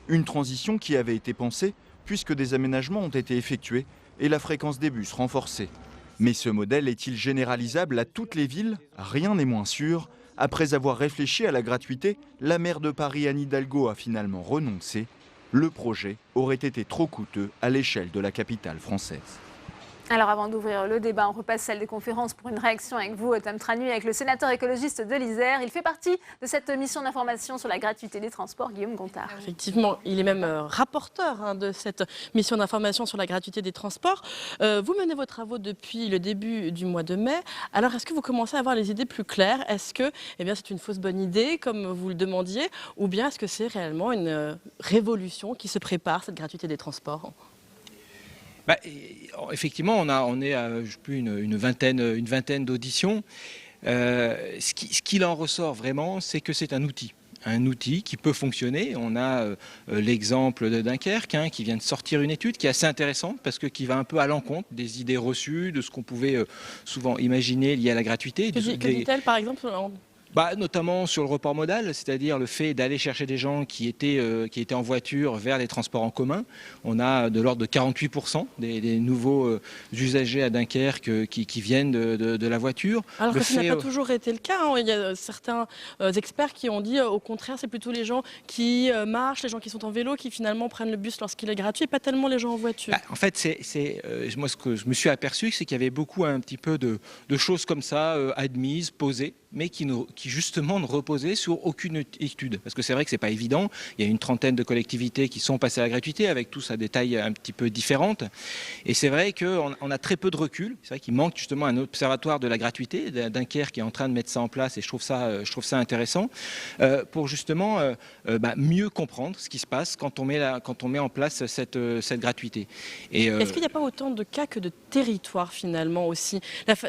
Une transition qui avait été pensée puisque des aménagements ont été effectués et la fréquence des bus renforcée. Mais ce modèle est-il généralisable à toutes les villes? Rien n'est moins sûr. Après avoir réfléchi à la gratuité, la maire de Paris, Anne Hidalgo, a finalement renoncé. Le projet aurait été trop coûteux à l'échelle de la capitale française. Alors avant d'ouvrir le débat, on repasse celle des conférences pour une réaction avec vous, Tam Tranui, avec le sénateur écologiste de l'Isère. Il fait partie de cette mission d'information sur la gratuité des transports, Guillaume Gontard. Effectivement, il est même rapporteur de cette mission d'information sur la gratuité des transports. Vous menez vos travaux depuis le début du mois de mai. Alors est-ce que vous commencez à avoir les idées plus claires? Est-ce que c'est une fausse bonne idée, comme vous le demandiez, ou bien est-ce que c'est réellement une révolution qui se prépare, cette gratuité des transports? Effectivement, on est à une vingtaine d'auditions. Ce qu'il en ressort vraiment, c'est que c'est un outil qui peut fonctionner. On a l'exemple de Dunkerque qui vient de sortir une étude qui est assez intéressante parce qui va un peu à l'encontre des idées reçues, de ce qu'on pouvait souvent imaginer lié à la gratuité. Que dit-elle par exemple Notamment sur le report modal, c'est-à-dire le fait d'aller chercher des gens qui étaient en voiture vers les transports en commun. On a de l'ordre de 48% des nouveaux usagers à Dunkerque qui viennent de la voiture. Alors que ça n'a pas toujours été le cas. Il y a certains experts qui ont dit au contraire, c'est plutôt les gens qui marchent, les gens qui sont en vélo, qui finalement prennent le bus lorsqu'il est gratuit, et pas tellement les gens en voiture. En fait, moi ce que je me suis aperçu, c'est qu'il y avait beaucoup un petit peu de choses comme ça, admises, posées, mais qui justement ne reposaient sur aucune étude. Parce que c'est vrai que c'est pas évident. Il y a une trentaine de collectivités qui sont passées à la gratuité, avec tous à des tailles un petit peu différentes. Et c'est vrai qu'on a très peu de recul. C'est vrai qu'il manque justement un observatoire de la gratuité. Dunkerque qui est en train de mettre ça en place, et je trouve ça intéressant, pour justement mieux comprendre ce qui se passe quand on met en place cette gratuité. Est-ce qu'il n'y a pas autant de cas que de territoires finalement aussi?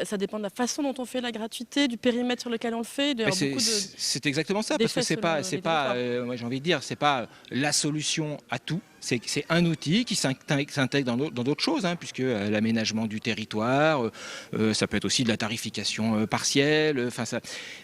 Ça dépend de la façon dont on fait la gratuité, du périmètre sur lequel on le fait. C'est exactement ça, parce que c'est pas moi j'ai envie de dire, c'est pas la solution à tout. C'est un outil qui s'intègre dans d'autres choses, puisque l'aménagement du territoire, ça peut être aussi de la tarification partielle.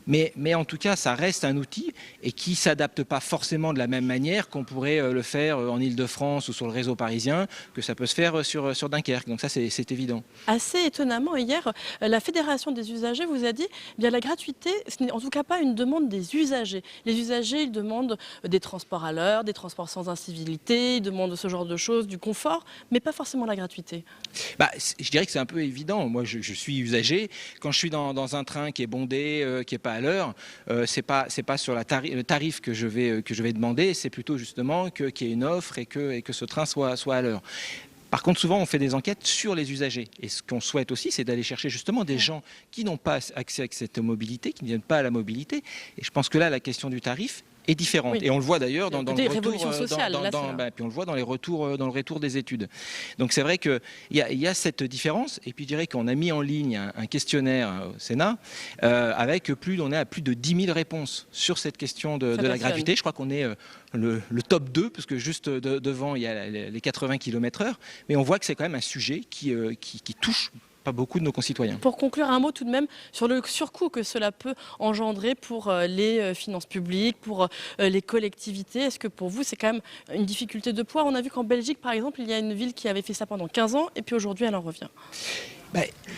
Mais en tout cas, ça reste un outil et qui ne s'adapte pas forcément de la même manière qu'on pourrait le faire en Ile-de-France ou sur le réseau parisien, que ça peut se faire sur Dunkerque. Donc ça, c'est évident. Assez étonnamment, hier, la Fédération des usagers vous a dit la gratuité, ce n'est en tout cas pas une demande des usagers. Les usagers, ils demandent des transports à l'heure, des transports sans incivilité, ils demandent ce genre de choses, du confort, mais pas forcément la gratuité. Je dirais que c'est un peu évident. Moi, je suis usager. Quand je suis dans un train qui est bondé, qui n'est pas à l'heure, c'est pas sur le tarif que je vais demander, c'est plutôt justement qu'il y ait une offre et que ce train soit à l'heure. Par contre, souvent, on fait des enquêtes sur les usagers. Et ce qu'on souhaite aussi, c'est d'aller chercher justement des gens qui n'ont pas accès à cette mobilité, qui ne viennent pas à la mobilité. Et je pense que là, la question du tarif est différente. Et on le voit d'ailleurs dans le retour, puis on le voit dans le retour des études. Donc c'est vrai qu'il y a cette différence. Et puis je dirais qu'on a mis en ligne un questionnaire au Sénat avec on est à plus de 10 000 réponses sur cette question de la gratuité. Je crois qu'on est le top 2, parce que juste devant il y a les 80 km/h. Mais on voit que c'est quand même un sujet qui touche pas beaucoup de nos concitoyens. Pour conclure, un mot tout de même sur le surcoût que cela peut engendrer pour les finances publiques, pour les collectivités. Est-ce que pour vous, c'est quand même une difficulté de poids? On a vu qu'en Belgique, par exemple, il y a une ville qui avait fait ça pendant 15 ans et puis aujourd'hui, elle en revient.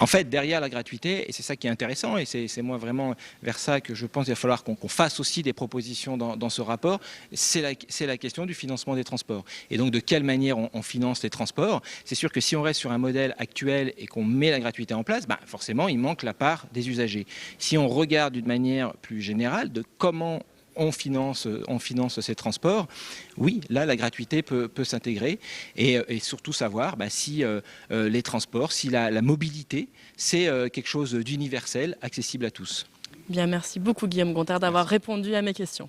En fait, derrière la gratuité, et c'est ça qui est intéressant, et c'est moi vraiment vers ça que je pense qu'il va falloir qu'on fasse aussi des propositions dans ce rapport, c'est la question du financement des transports. Et donc de quelle manière on finance les transports. C'est sûr que si on reste sur un modèle actuel et qu'on met la gratuité en place, forcément il manque la part des usagers. Si on regarde d'une manière plus générale de comment on finance ces transports, oui, là, la gratuité peut s'intégrer et surtout savoir si les transports, si la mobilité, c'est quelque chose d'universel, accessible à tous. Bien, merci beaucoup Guillaume Gontard d'avoir répondu à mes questions.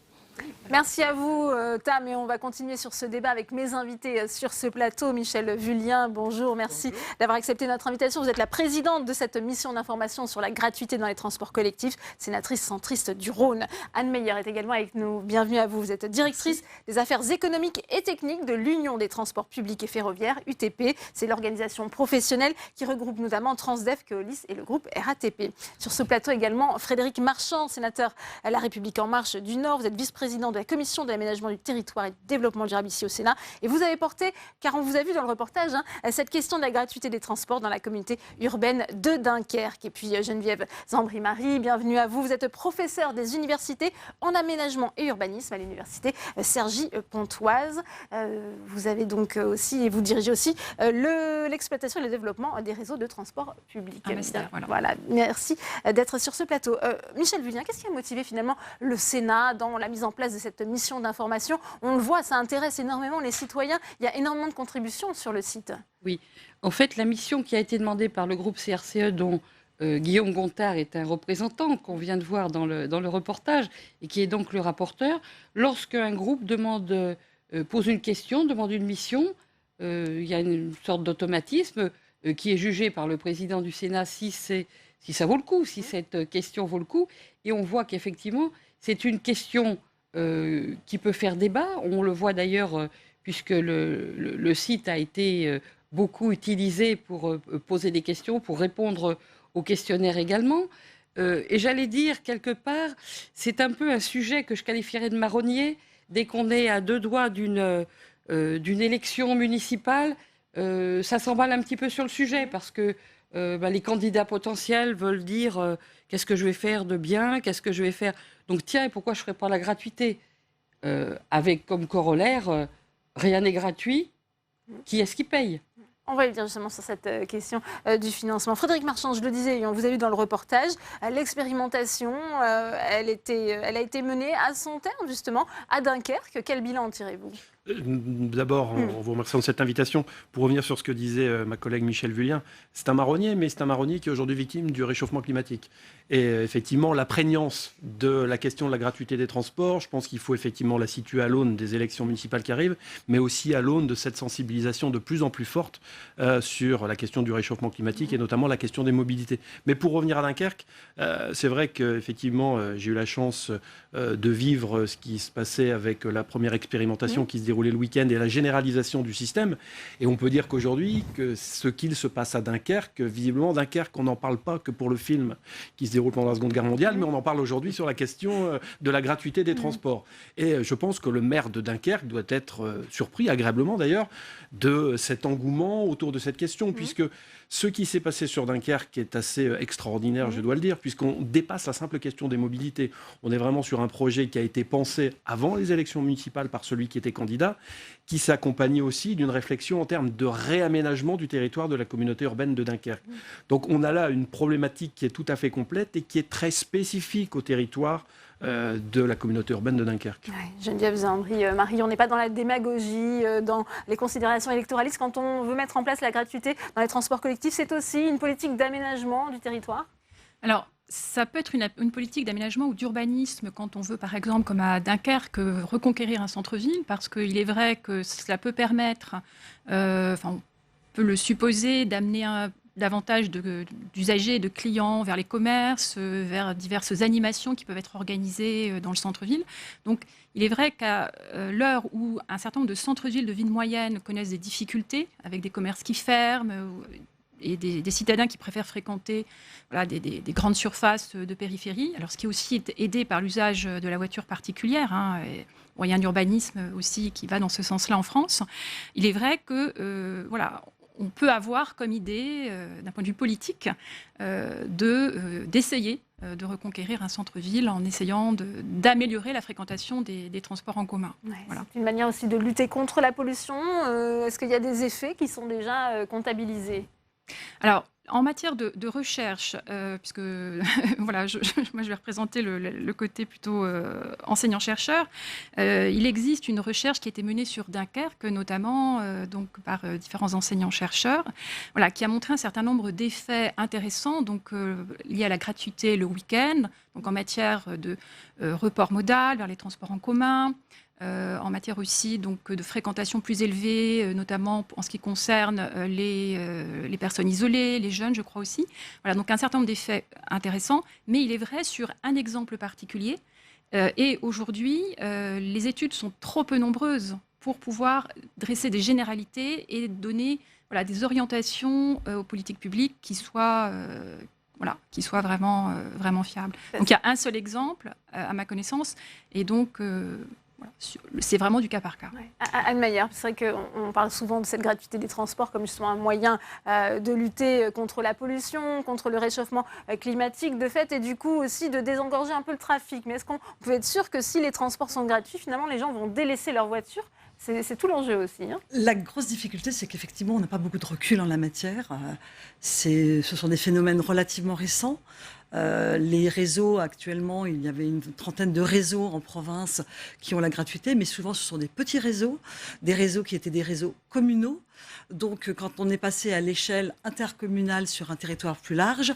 Merci à vous, Tam, et on va continuer sur ce débat avec mes invités sur ce plateau. Michel Vullien, bonjour, merci d'avoir accepté notre invitation. Vous êtes la présidente de cette mission d'information sur la gratuité dans les transports collectifs, sénatrice centriste du Rhône. Anne Meyer est également avec nous, bienvenue à vous. Vous êtes directrice des affaires économiques et techniques de l'Union des transports publics et ferroviaires, UTP. C'est l'organisation professionnelle qui regroupe notamment Transdev, Keolis et le groupe RATP. Sur ce plateau également, Frédéric Marchand, sénateur à La République En Marche du Nord. Vous êtes vice-président de la Commission de l'aménagement du territoire et du développement durable ici au Sénat. Et vous avez porté, car on vous a vu dans le reportage, cette question de la gratuité des transports dans la communauté urbaine de Dunkerque. Et puis Geneviève Zambry-Marie, bienvenue à vous. Vous êtes professeure des universités en aménagement et urbanisme à l'université Cergy-Pontoise. Vous avez donc aussi, et vous dirigez aussi, l'exploitation et le développement des réseaux de transport public. Voilà, merci d'être sur ce plateau. Michel Vullien, qu'est-ce qui a motivé finalement le Sénat dans la mise en place de cette mission d'information? On le voit, ça intéresse énormément les citoyens. Il y a énormément de contributions sur le site. Oui, en fait, la mission qui a été demandée par le groupe CRCE, dont Guillaume Gontard est un représentant, qu'on vient de voir dans le reportage, et qui est donc le rapporteur, lorsqu'un groupe pose une question, demande une mission, il y a une sorte d'automatisme qui est jugé par le président du Sénat si ça vaut le coup, si cette question vaut le coup. Et on voit qu'effectivement, c'est une question qui peut faire débat. On le voit d'ailleurs, puisque le site a été beaucoup utilisé pour poser des questions, pour répondre aux questionnaires également. Et j'allais dire, quelque part, c'est un peu un sujet que je qualifierais de marronnier. Dès qu'on est à deux doigts d'une élection municipale, ça s'emballe un petit peu sur le sujet, parce que les candidats potentiels veulent dire qu'est-ce que je vais faire de bien, qu'est-ce que je vais faire. Donc tiens, et pourquoi je ne ferais pas la gratuité avec comme corollaire, rien n'est gratuit, qui est-ce qui paye? On va y venir justement sur cette question du financement. Frédéric Marchand, je le disais, on vous a vu dans le reportage, l'expérimentation, elle a été menée à son terme justement à Dunkerque. Quel bilan en tirez-vous? D'abord, en vous remerciant de cette invitation, pour revenir sur ce que disait ma collègue Michel Vullien, c'est un marronnier, mais c'est un marronnier qui est aujourd'hui victime du réchauffement climatique. Et effectivement, la prégnance de la question de la gratuité des transports, je pense qu'il faut effectivement la situer à l'aune des élections municipales qui arrivent, mais aussi à l'aune de cette sensibilisation de plus en plus forte sur la question du réchauffement climatique et notamment la question des mobilités. Mais pour revenir à Dunkerque, c'est vrai qu'effectivement, j'ai eu la chance de vivre ce qui se passait avec la première expérimentation qui se déroulait le week-end et la généralisation du système. Et on peut dire qu'aujourd'hui, que ce qu'il se passe à Dunkerque, visiblement, Dunkerque, on n'en parle pas que pour le film qui se déroule pendant la Seconde Guerre mondiale, mais on en parle aujourd'hui sur la question de la gratuité des transports. Et je pense que le maire de Dunkerque doit être surpris, agréablement d'ailleurs, de cet engouement autour de cette question, puisque ce qui s'est passé sur Dunkerque est assez extraordinaire, je dois le dire, puisqu'on dépasse la simple question des mobilités. On est vraiment sur un projet qui a été pensé avant les élections municipales par celui qui était candidat, qui s'accompagnait aussi d'une réflexion en termes de réaménagement du territoire de la communauté urbaine de Dunkerque. Donc on a là une problématique qui est tout à fait complète et qui est très spécifique au territoire de la communauté urbaine de Dunkerque. Geneviève Zambry-Marie, on n'est pas dans la démagogie, dans les considérations électoralistes. Quand on veut mettre en place la gratuité dans les transports collectifs, c'est aussi une politique d'aménagement du territoire? Alors, ça peut être une politique d'aménagement ou d'urbanisme quand on veut, par exemple, comme à Dunkerque, reconquérir un centre-ville, parce qu'il est vrai que cela peut permettre, on peut le supposer, d'amener davantage d'usagers, de clients vers les commerces, vers diverses animations qui peuvent être organisées dans le centre-ville. Donc, il est vrai qu'à l'heure où un certain nombre de centres-villes de ville moyenne connaissent des difficultés, avec des commerces qui ferment, et des citadins qui préfèrent fréquenter des grandes surfaces de périphérie, alors ce qui est aussi aidé par l'usage de la voiture particulière, et moyen d'urbanisme aussi qui va dans ce sens-là en France, il est vrai que on peut avoir comme idée, d'un point de vue politique, d'essayer de reconquérir un centre-ville en essayant d'améliorer la fréquentation des transports en commun. C'est une manière aussi de lutter contre la pollution. Est-ce qu'il y a des effets qui sont déjà comptabilisés? Alors, en matière de recherche, puisque voilà, moi je vais représenter le côté plutôt enseignant-chercheur, il existe une recherche qui a été menée sur Dunkerque, notamment donc par différents enseignants-chercheurs, voilà, qui a montré un certain nombre d'effets intéressants, donc liés à la gratuité le week-end, donc en matière de report modal vers les transports en commun. En matière aussi donc, de fréquentation plus élevée, notamment en ce qui concerne les personnes isolées, les jeunes, je crois aussi. Voilà, donc un certain nombre d'effets intéressants, mais il est vrai sur un exemple particulier. Et aujourd'hui, les études sont trop peu nombreuses pour pouvoir dresser des généralités et donner voilà, des orientations aux politiques publiques qui soient vraiment fiables. Donc il y a un seul exemple, à ma connaissance, et donc... Voilà, c'est vraiment du cas par cas. Ouais. Anne Mayer, c'est vrai qu'on parle souvent de cette gratuité des transports comme justement un moyen de lutter contre la pollution, contre le réchauffement climatique de fait, et du coup aussi de désengorger un peu le trafic. Mais est-ce qu'on peut être sûr que si les transports sont gratuits, finalement les gens vont délaisser leur voiture ? C'est tout l'enjeu aussi. Hein. La grosse difficulté, c'est qu'effectivement, on n'a pas beaucoup de recul en la matière. Ce sont des phénomènes relativement récents. Les réseaux, actuellement, il y avait une trentaine de réseaux en province qui ont la gratuité, mais souvent, ce sont des petits réseaux, des réseaux qui étaient des réseaux communaux. Donc, quand on est passé à l'échelle intercommunale sur un territoire plus large,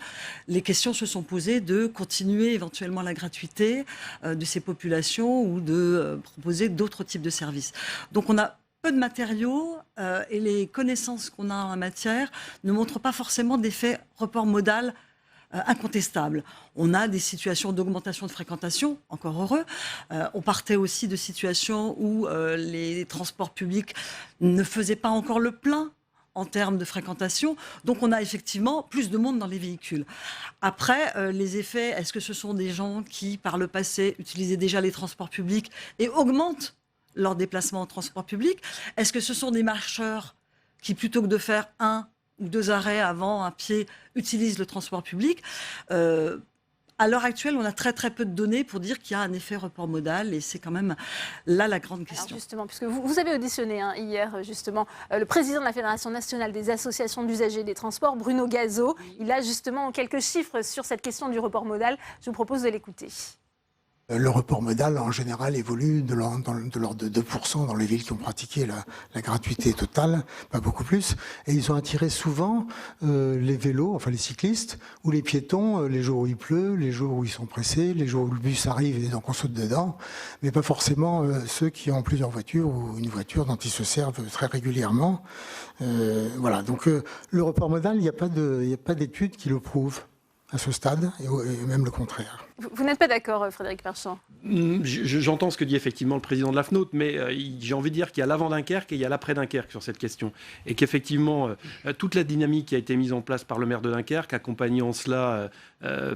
les questions se sont posées de continuer éventuellement la gratuité de ces populations ou de proposer d'autres types de services. Donc, on a peu de matériaux et les connaissances qu'on a en la matière ne montrent pas forcément d'effet report modal incontestable. On a des situations d'augmentation de fréquentation, encore heureux. On partait aussi de situations où les transports publics ne faisaient pas encore le plein en termes de fréquentation. Donc on a effectivement plus de monde dans les véhicules. Après, les effets, est-ce que ce sont des gens qui, par le passé, utilisaient déjà les transports publics et augmentent leur déplacement en transport public ? Est-ce que ce sont des marcheurs qui, plutôt que de faire un ou deux arrêts avant un pied, utilisent le transport public. À l'heure actuelle, on a très très peu de données pour dire qu'il y a un effet report modal et c'est quand même là la grande question. Alors justement, puisque vous avez auditionné hier justement le président de la Fédération nationale des associations d'usagers des transports, Bruno Gazeau. Il a justement quelques chiffres sur cette question du report modal. Je vous propose de l'écouter. Le report modal, en général, évolue de l'ordre de 2% dans les villes qui ont pratiqué la gratuité totale, pas beaucoup plus. Et ils ont attiré souvent les vélos, enfin les cyclistes, ou les piétons, les jours où il pleut, les jours où ils sont pressés, les jours où le bus arrive et donc on saute dedans, mais pas forcément ceux qui ont plusieurs voitures ou une voiture dont ils se servent très régulièrement. Voilà, donc le report modal, il n'y a pas d'études qui le prouvent à ce stade, et même le contraire. Vous n'êtes pas d'accord, Frédéric Marchand ? J'entends ce que dit effectivement le président de la FNOT, mais j'ai envie de dire qu'il y a l'avant Dunkerque et il y a l'après Dunkerque sur cette question. Et qu'effectivement, toute la dynamique qui a été mise en place par le maire de Dunkerque, accompagnée en cela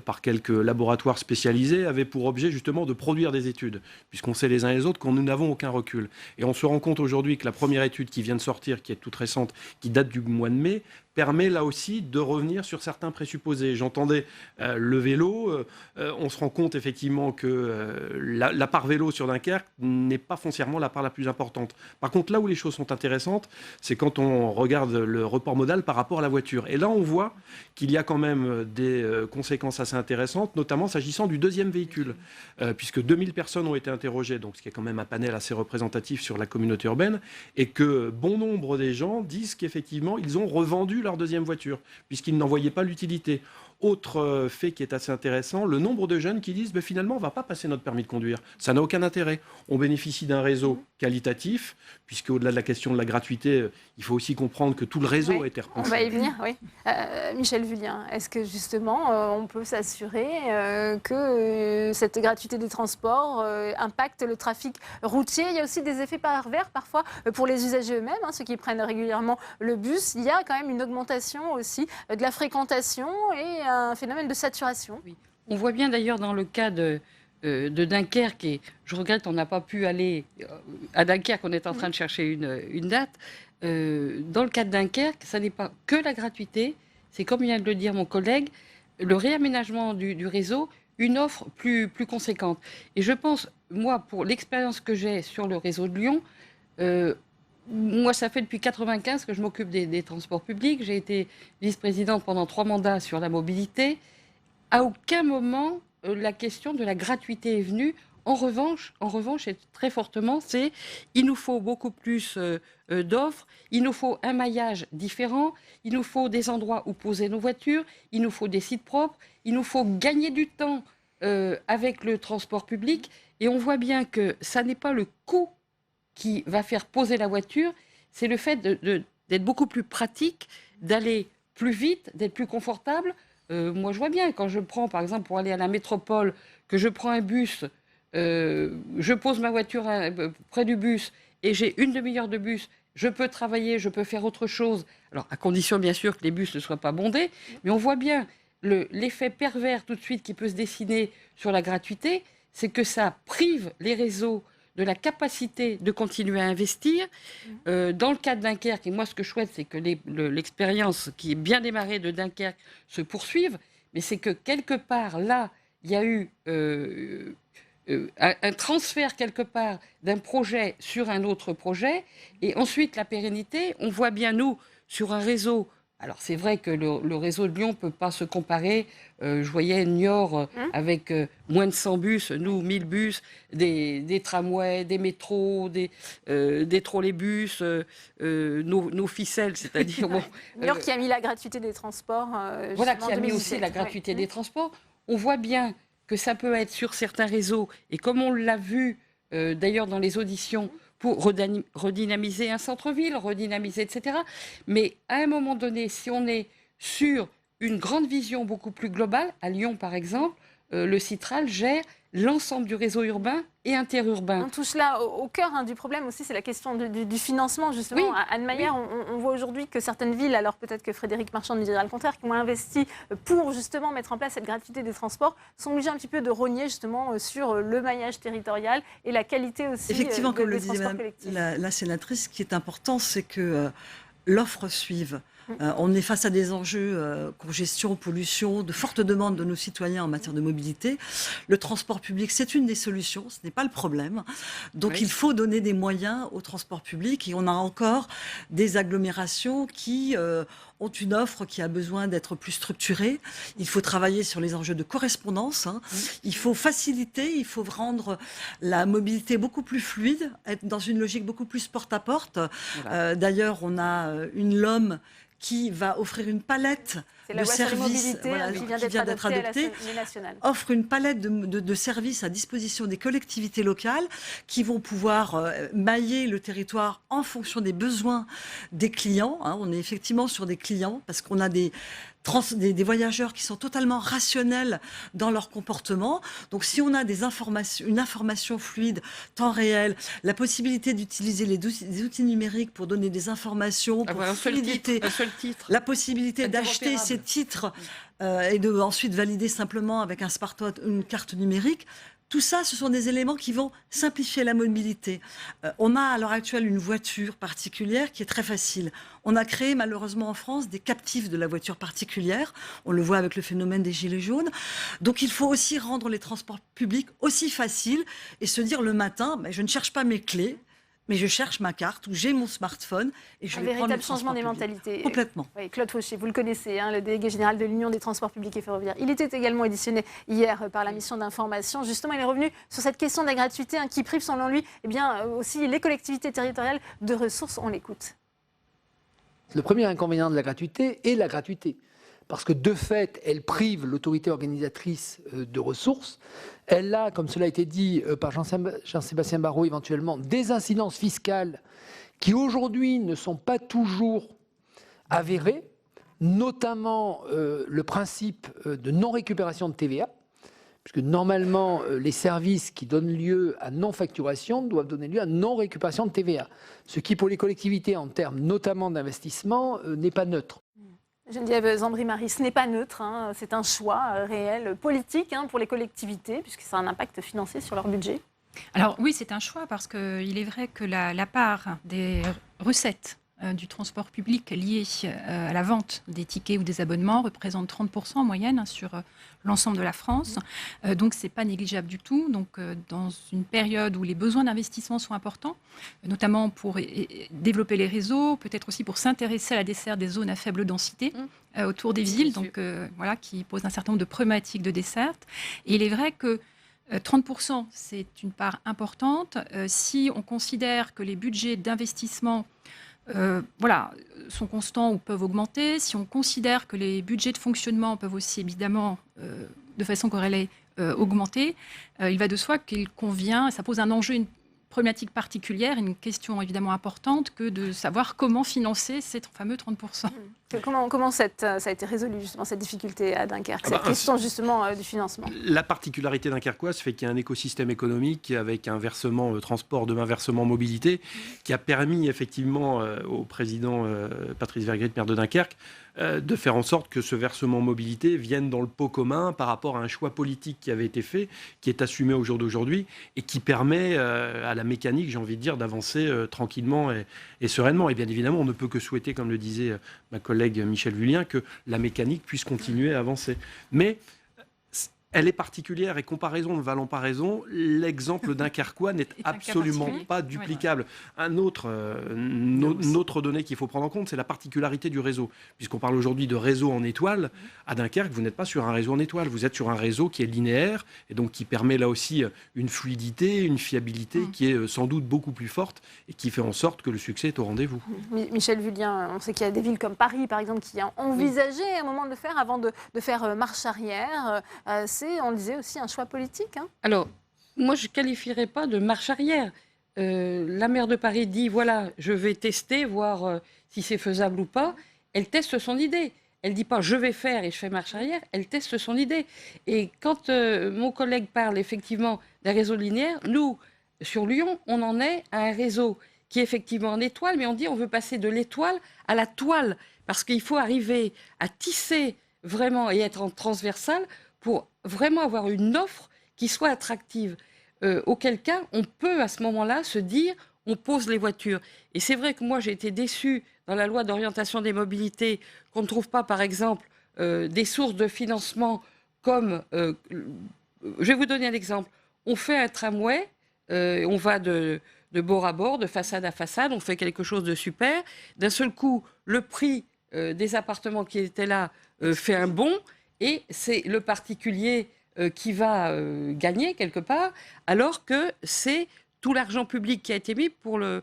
par quelques laboratoires spécialisés, avait pour objet justement de produire des études, puisqu'on sait les uns et les autres que nous n'avons aucun recul. Et on se rend compte aujourd'hui que la première étude qui vient de sortir, qui est toute récente, qui date du mois de mai, permet là aussi de revenir sur certains présupposés. J'entendais le vélo, on se rend compte effectivement que la part vélo sur Dunkerque n'est pas foncièrement la part la plus importante. Par contre, là où les choses sont intéressantes, c'est quand on regarde le report modal par rapport à la voiture. Et là, on voit qu'il y a quand même des conséquences assez intéressantes, notamment s'agissant du deuxième véhicule, puisque 2000 personnes ont été interrogées, donc ce qui est quand même un panel assez représentatif sur la communauté urbaine, et que bon nombre des gens disent qu'effectivement, ils ont revendu leur deuxième voiture, puisqu'ils n'en voyaient pas l'utilité. Autre fait qui est assez intéressant, le nombre de jeunes qui disent finalement on ne va pas passer notre permis de conduire, ça n'a aucun intérêt. On bénéficie d'un réseau qualitatif, puisque au-delà de la question de la gratuité, il faut aussi comprendre que tout le réseau a été repensé. On va y venir, oui. Michel Vullien, est-ce que justement on peut s'assurer que cette gratuité des transports impacte le trafic routier ? Il y a aussi des effets pervers parfois pour les usagers eux-mêmes, ceux qui prennent régulièrement le bus. Il y a quand même une augmentation aussi de la fréquentation et un phénomène de saturation. Oui. On voit bien d'ailleurs dans le cas de Dunkerque, et je regrette on n'a pas pu aller à Dunkerque, on est en train de chercher une date. Dans le cas de Dunkerque, ça n'est pas que la gratuité, c'est comme vient de le dire mon collègue, le réaménagement du réseau, une offre plus conséquente. Et je pense, moi, pour l'expérience que j'ai sur le réseau de Lyon, moi, ça fait depuis 1995 que je m'occupe des transports publics. J'ai été vice-présidente pendant 3 mandats sur la mobilité. À aucun moment, la question de la gratuité est venue. En revanche, et très fortement, c'est il nous faut beaucoup plus d'offres, il nous faut un maillage différent, il nous faut des endroits où poser nos voitures, il nous faut des sites propres, il nous faut gagner du temps avec le transport public. Et on voit bien que ça n'est pas le coût qui va faire poser la voiture, c'est le fait d'être beaucoup plus pratique, d'aller plus vite, d'être plus confortable. Moi, je vois bien, quand je prends, par exemple, pour aller à la métropole, que je prends un bus, je pose ma voiture près du bus et j'ai une demi-heure de bus, je peux travailler, je peux faire autre chose. Alors, à condition, bien sûr, que les bus ne soient pas bondés, mais on voit bien l'effet pervers tout de suite qui peut se dessiner sur la gratuité, c'est que ça prive les réseaux de la capacité de continuer à investir. Dans le cas de Dunkerque, et moi ce que je souhaite, c'est que l'expérience qui est bien démarrée de Dunkerque se poursuive, mais c'est que quelque part, là, il y a eu un transfert quelque part d'un projet sur un autre projet, et ensuite la pérennité, on voit bien nous, sur un réseau. Alors c'est vrai que le réseau de Lyon ne peut pas se comparer. Je voyais Niort avec moins de 100 bus, nous 1000 bus, des tramways, des métros, des trolleybus, nos ficelles, c'est-à-dire... Bon, Niort qui a mis la gratuité des transports. Voilà, qui a mis aussi la gratuité des transports. On voit bien que ça peut être sur certains réseaux, et comme on l'a vu d'ailleurs dans les auditions, pour redynamiser un centre-ville, redynamiser, etc. Mais à un moment donné, si on est sur une grande vision beaucoup plus globale, à Lyon par exemple, le Citral gère l'ensemble du réseau urbain et interurbain. On touche là au cœur du problème aussi, c'est la question du financement, justement. Oui, à Anne-Mayer, on voit aujourd'hui que certaines villes, alors peut-être que Frédéric Marchand nous dira le contraire, qui ont investi pour justement mettre en place cette gratuité des transports, sont obligés un petit peu de rogner justement sur le maillage territorial et la qualité aussi effectivement, comme le disait transports collectifs. la sénatrice, ce qui est important, c'est que l'offre suive. On est face à des enjeux, congestion, pollution, de fortes demandes de nos citoyens en matière de mobilité. Le transport public, c'est une des solutions, ce n'est pas le problème. Donc il faut donner des moyens au transport public, et on a encore des agglomérations qui ont une offre qui a besoin d'être plus structurée. Il faut travailler sur les enjeux de correspondance. Il faut faciliter, il faut rendre la mobilité beaucoup plus fluide, être dans une logique beaucoup plus porte-à-porte. Voilà. D'ailleurs, on a une LOM qui va offrir une palette de services qui vient d'être adoptée, offre une palette de services à disposition des collectivités locales qui vont pouvoir mailler le territoire en fonction des besoins des clients. On est effectivement sur des clients parce qu'on a des voyageurs qui sont totalement rationnels dans leur comportement. Donc si on a une information fluide, temps réel, la possibilité d'utiliser les outils numériques pour donner des informations, pour fluidité, un seul titre, la possibilité d'acheter ces titres et de ensuite valider simplement avec un smartphone une carte numérique. Tout ça, ce sont des éléments qui vont simplifier la mobilité. On a à l'heure actuelle une voiture particulière qui est très facile. On a créé malheureusement en France des captifs de la voiture particulière. On le voit avec le phénomène des gilets jaunes. Donc il faut aussi rendre les transports publics aussi faciles et se dire le matin, je ne cherche pas mes clés, mais je cherche ma carte où j'ai mon smartphone et je vais prendre le transport public. Un véritable changement des mentalités. Complètement. Oui, Claude Fauché, vous le connaissez, le délégué général de l'Union des transports publics et ferroviaires. Il était également auditionné hier par la mission d'information. Justement, il est revenu sur cette question de la gratuité qui prive, selon lui, aussi les collectivités territoriales de ressources. On l'écoute. Le premier inconvénient de la gratuité est la gratuité. Parce que de fait, elle prive l'autorité organisatrice de ressources. Elle a, comme cela a été dit par Jean-Sébastien Barrot éventuellement, des incidences fiscales qui aujourd'hui ne sont pas toujours avérées, notamment le principe de non-récupération de TVA, puisque normalement les services qui donnent lieu à non-facturation doivent donner lieu à non-récupération de TVA, ce qui pour les collectivités en termes notamment d'investissement n'est pas neutre. Geneviève Zambry-Marie, ce n'est pas neutre, c'est un choix réel, politique pour les collectivités, puisque ça a un impact financier sur leur budget. Alors oui, c'est un choix parce qu'il est vrai que la part des recettes du transport public lié à la vente des tickets ou des abonnements représente 30% en moyenne sur l'ensemble de la France. Donc, ce n'est pas négligeable du tout. Donc, dans une période où les besoins d'investissement sont importants, notamment pour développer les réseaux, peut-être aussi pour s'intéresser à la desserte des zones à faible densité autour des villes, donc, voilà, qui posent un certain nombre de problématiques de desserte. Et il est vrai que 30%, c'est une part importante. Si on considère que les budgets d'investissement sont constants ou peuvent augmenter, si on considère que les budgets de fonctionnement peuvent aussi évidemment, de façon corrélée, augmenter, il va de soi qu'il convient, ça pose un enjeu, une problématique particulière, une question évidemment importante que de savoir comment financer ces fameux 30%. Comment ça a été résolu justement cette difficulté à Dunkerque, cette question justement du financement? La particularité dunkerquoise fait qu'il y a un écosystème économique avec un versement transport, demain versement mobilité, qui a permis effectivement au président Patrice Vergrit, maire de Dunkerque, de faire en sorte que ce versement mobilité vienne dans le pot commun par rapport à un choix politique qui avait été fait, qui est assumé au jour d'aujourd'hui et qui permet à la mécanique, j'ai envie de dire, d'avancer tranquillement et sereinement. Et bien évidemment, on ne peut que souhaiter, comme le disait ma collègue Michèle Vullien, que la mécanique puisse continuer à avancer. Mais elle est particulière et comparaison ne valant pas raison, l'exemple dunkerquois n'est absolument pas duplicable. Une autre donnée qu'il faut prendre en compte, c'est la particularité du réseau. Puisqu'on parle aujourd'hui de réseau en étoile, à Dunkerque, vous n'êtes pas sur un réseau en étoile, vous êtes sur un réseau qui est linéaire et donc qui permet là aussi une fluidité, une fiabilité qui est sans doute beaucoup plus forte et qui fait en sorte que le succès est au rendez-vous. Michèle Vullien, on sait qu'il y a des villes comme Paris, par exemple, qui ont envisagé à un moment de le faire avant de faire marche arrière. On disait aussi un choix politique. Alors, moi, je ne qualifierais pas de marche arrière. La maire de Paris dit, voilà, je vais tester, voir si c'est faisable ou pas. Elle teste son idée. Elle ne dit pas, je vais faire et je fais marche arrière. Elle teste son idée. Et quand mon collègue parle effectivement d'un réseau linéaire, nous, sur Lyon, on en est à un réseau qui est effectivement en étoile, mais on dit on veut passer de l'étoile à la toile, parce qu'il faut arriver à tisser vraiment et être en transversal pour vraiment avoir une offre qui soit attractive. Auquel cas, on peut à ce moment-là se dire, on pose les voitures. Et c'est vrai que moi, j'ai été déçue dans la loi d'orientation des mobilités qu'on ne trouve pas, par exemple, des sources de financement comme... je vais vous donner un exemple. On fait un tramway, on va de bord à bord, de façade à façade, on fait quelque chose de super. D'un seul coup, le prix des appartements qui étaient là fait un bond. Et c'est le particulier qui va gagner quelque part, alors que c'est tout l'argent public qui a été mis pour le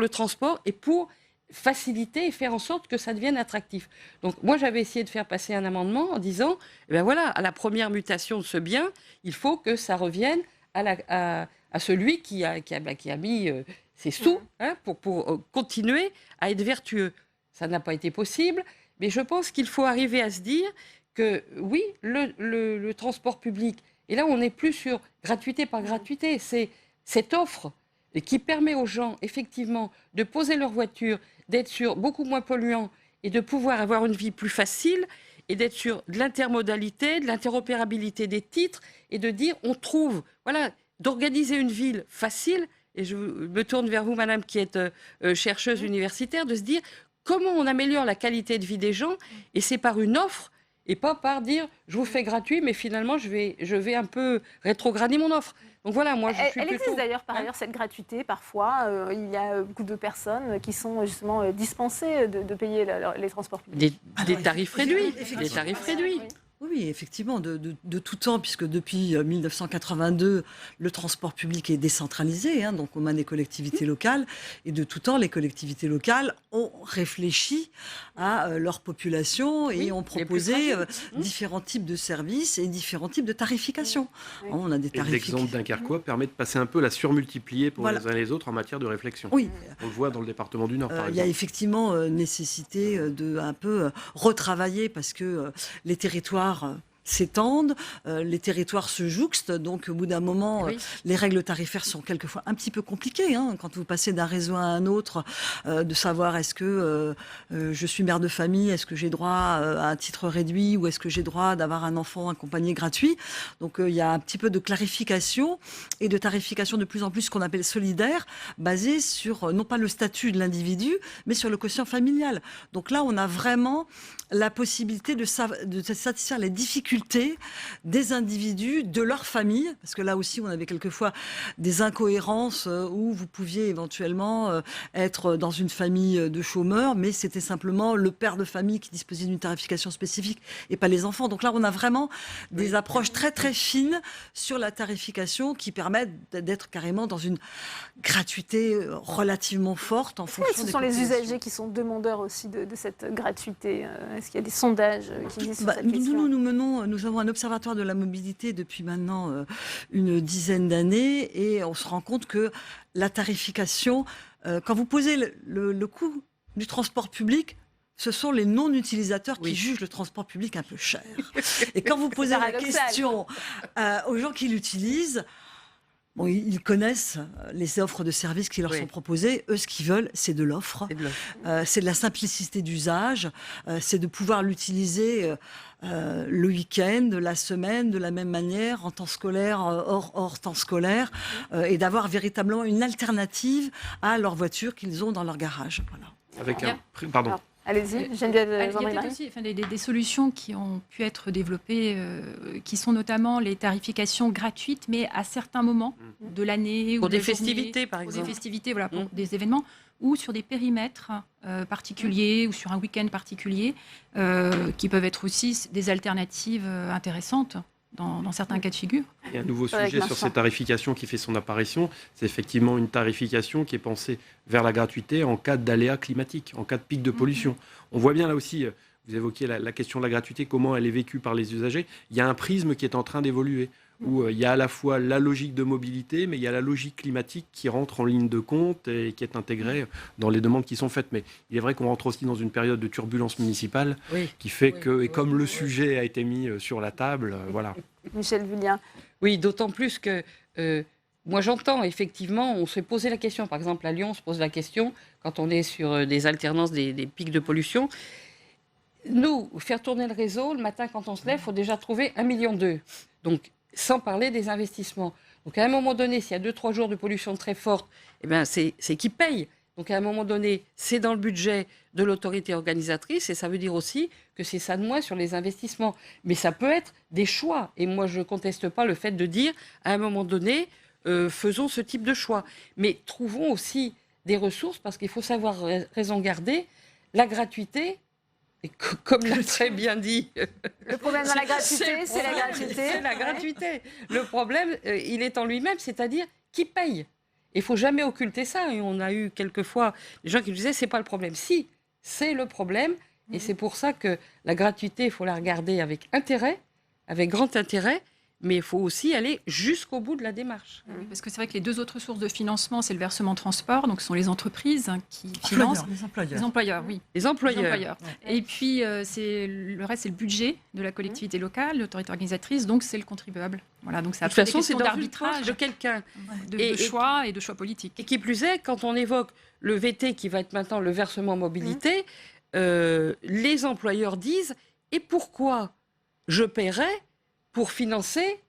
transport et pour faciliter et faire en sorte que ça devienne attractif. Donc moi, j'avais essayé de faire passer un amendement en disant, eh bien voilà, à la première mutation de ce bien, il faut que ça revienne à celui qui a mis ses sous pour continuer à être vertueux. Ça n'a pas été possible, mais je pense qu'il faut arriver à se dire que oui, le transport public, et là on n'est plus sur gratuité par gratuité, c'est cette offre qui permet aux gens effectivement de poser leur voiture, d'être sur beaucoup moins polluant et de pouvoir avoir une vie plus facile et d'être sur de l'intermodalité, de l'interopérabilité des titres et de dire on trouve, voilà, d'organiser une ville facile, et je me tourne vers vous madame qui êtes chercheuse universitaire, de se dire comment on améliore la qualité de vie des gens, et c'est par une offre et pas par dire je vous fais gratuit, mais finalement je vais un peu rétrograder mon offre. Donc voilà, moi je suis Elle plutôt... existe d'ailleurs par ailleurs cette gratuité parfois. Il y a beaucoup de personnes qui sont justement dispensées de payer les transports publics. Des tarifs réduits. Des tarifs réduits. Oui, effectivement, de tout temps, puisque depuis 1982, le transport public est décentralisé, donc aux mains des collectivités locales. Et de tout temps, les collectivités locales ont réfléchi à leur population et ont proposé différents types de services et différents types de tarification. On a des tarifications. L'exemple dunkerquois permet de passer un peu la surmultiplier pour les uns et les autres en matière de réflexion. Oui. On le voit dans le département du Nord, par exemple. Il y a effectivement nécessité de un peu retravailler parce que les territoires s'étendent, les territoires se jouxtent, donc au bout d'un moment, les règles tarifaires sont quelquefois un petit peu compliquées. Quand vous passez d'un réseau à un autre, de savoir est-ce que je suis mère de famille, est-ce que j'ai droit à un titre réduit ou est-ce que j'ai droit d'avoir un enfant accompagné gratuit. Donc il y a un petit peu de clarification et de tarification de plus en plus, ce qu'on appelle solidaire, basée sur non pas le statut de l'individu, mais sur le quotient familial. Donc là, on a vraiment la possibilité de satisfaire les difficultés des individus, de leur famille, parce que là aussi, on avait quelquefois des incohérences où vous pouviez éventuellement être dans une famille de chômeurs, mais c'était simplement le père de famille qui disposait d'une tarification spécifique et pas les enfants. Donc là, on a vraiment des approches très très fines sur la tarification qui permettent d'être carrément dans une gratuité relativement forte en fonction ce sont les usagers qui sont demandeurs aussi de cette gratuité. Est-ce qu'il y a des sondages qui existent sur cette question ? Nous avons un observatoire de la mobilité depuis maintenant une dizaine d'années et on se rend compte que la tarification, quand vous posez le coût du transport public, ce sont les non-utilisateurs qui jugent le transport public un peu cher. Et quand vous posez la question aux gens qui l'utilisent, bon, ils connaissent les offres de services qui leur sont proposées. Eux, ce qu'ils veulent, c'est de l'offre. C'est de la simplicité d'usage. C'est de pouvoir l'utiliser le week-end, la semaine, de la même manière, en temps scolaire, hors temps scolaire, et d'avoir véritablement une alternative à leur voiture qu'ils ont dans leur garage. Voilà. Avec un prix, pardon. Allez-y, Geneviève Il y a peut-être aussi des solutions qui ont pu être développées, qui sont notamment les tarifications gratuites, mais à certains moments de l'année. Pour ou des de festivités, par exemple. Pour des festivités, voilà, pour des événements, ou sur des périmètres particuliers, ou sur un week-end particulier, qui peuvent être aussi des alternatives intéressantes. Dans certains cas de figure. Il y a un nouveau sujet sur cette tarification qui fait son apparition. C'est effectivement une tarification qui est pensée vers la gratuité en cas d'aléas climatiques, en cas de pic de pollution. On voit bien là aussi, vous évoquiez la question de la gratuité, comment elle est vécue par les usagers. Il y a un prisme qui est en train d'évoluer, où il y a à la fois la logique de mobilité, mais il y a la logique climatique qui rentre en ligne de compte et qui est intégrée dans les demandes qui sont faites. Mais il est vrai qu'on rentre aussi dans une période de turbulence municipale qui fait que, et comme le sujet a été mis sur la table, voilà. Michel Vullien. Oui, d'autant plus que moi j'entends effectivement, on s'est posé la question, par exemple à Lyon, on se pose la question quand on est sur des alternances, des pics de pollution. Nous, faire tourner le réseau, le matin quand on se lève, il faut déjà trouver 1,2 million. Donc, sans parler des investissements. Donc à un moment donné, s'il y a 2-3 jours de pollution très forte, eh ben c'est qui paye. Donc à un moment donné, c'est dans le budget de l'autorité organisatrice et ça veut dire aussi que c'est ça de moins sur les investissements. Mais ça peut être des choix. Et moi, je ne conteste pas le fait de dire, à un moment donné, faisons ce type de choix. Mais trouvons aussi des ressources parce qu'il faut savoir raison garder. La gratuité, et comme l'a très bien dit... Le problème dans la gratuité, c'est la gratuité. C'est la gratuité. Le problème, il est en lui-même, c'est-à-dire qui paye. Il ne faut jamais occulter ça. Et on a eu quelquefois des gens qui nous disaient, c'est pas le problème. Si, c'est le problème. Et c'est pour ça que la gratuité, il faut la regarder avec intérêt, avec grand intérêt. Mais il faut aussi aller jusqu'au bout de la démarche. Oui, parce que c'est vrai que les deux autres sources de financement, c'est le versement transport, donc ce sont les entreprises qui financent. Les employeurs. Les employeurs, oui. Les employeurs. Ouais. Et puis, le reste, c'est le budget de la collectivité locale, l'autorité organisatrice, donc c'est le contribuable. Voilà, donc c'est de toute façon, c'est d'arbitrage de quelqu'un. De choix et de choix politiques. Et qui plus est, quand on évoque le VT, qui va être maintenant le versement mobilité, les employeurs disent « Et pourquoi je paierais pour financer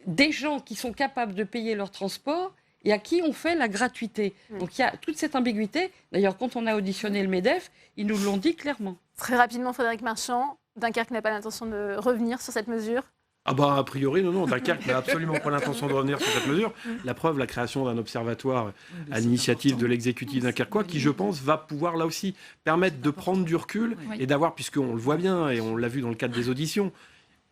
des gens qui sont capables de payer leur transport et à qui on fait la gratuité ». Donc il y a toute cette ambiguïté. D'ailleurs, quand on a auditionné le MEDEF, ils nous l'ont dit clairement. Très rapidement, Frédéric Marchand, Dunkerque n'a pas l'intention de revenir sur cette mesure ? Ah bah a priori, non, Dunkerque n'a absolument pas l'intention de revenir sur cette mesure. La preuve, la création d'un observatoire à l'initiative de l'exécutif dunkerquois qui, je pense, va pouvoir là aussi permettre de prendre du recul et d'avoir, puisqu'on le voit bien et on l'a vu dans le cadre des auditions,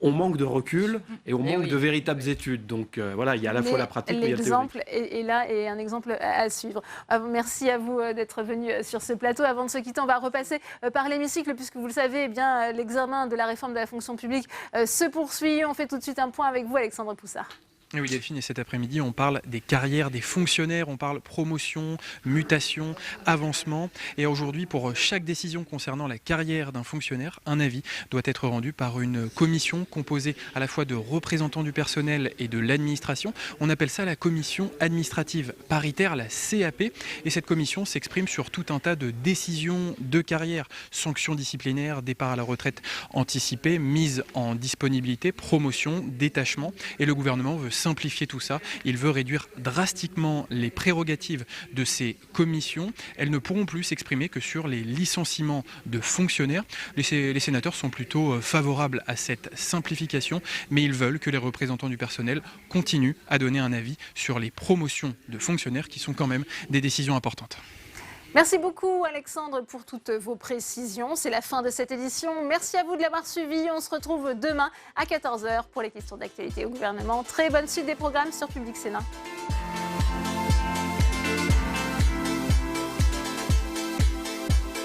on manque de recul et on manque de véritables études. Donc voilà, il y a à la fois la pratique et la théorie. L'exemple est là et un exemple à suivre. Merci à vous d'être venus sur ce plateau. Avant de se quitter, on va repasser par l'hémicycle puisque vous le savez, eh bien, l'examen de la réforme de la fonction publique se poursuit. On fait tout de suite un point avec vous, Alexandre Poussard. Oui, Delphine, et cet après-midi, on parle des carrières des fonctionnaires, on parle promotion, mutation, avancement. Et aujourd'hui, pour chaque décision concernant la carrière d'un fonctionnaire, un avis doit être rendu par une commission composée à la fois de représentants du personnel et de l'administration. On appelle ça la commission administrative paritaire, la CAP. Et cette commission s'exprime sur tout un tas de décisions de carrière, sanctions disciplinaires, départ à la retraite anticipée, mise en disponibilité, promotion, détachement. Et le gouvernement veut simplifier tout ça. Il veut réduire drastiquement les prérogatives de ces commissions. Elles ne pourront plus s'exprimer que sur les licenciements de fonctionnaires. Les sénateurs sont plutôt favorables à cette simplification, mais ils veulent que les représentants du personnel continuent à donner un avis sur les promotions de fonctionnaires qui sont quand même des décisions importantes. Merci beaucoup Alexandre pour toutes vos précisions. C'est la fin de cette édition. Merci à vous de l'avoir suivi. On se retrouve demain à 14h pour les questions d'actualité au gouvernement. Très bonne suite des programmes sur Public Sénat.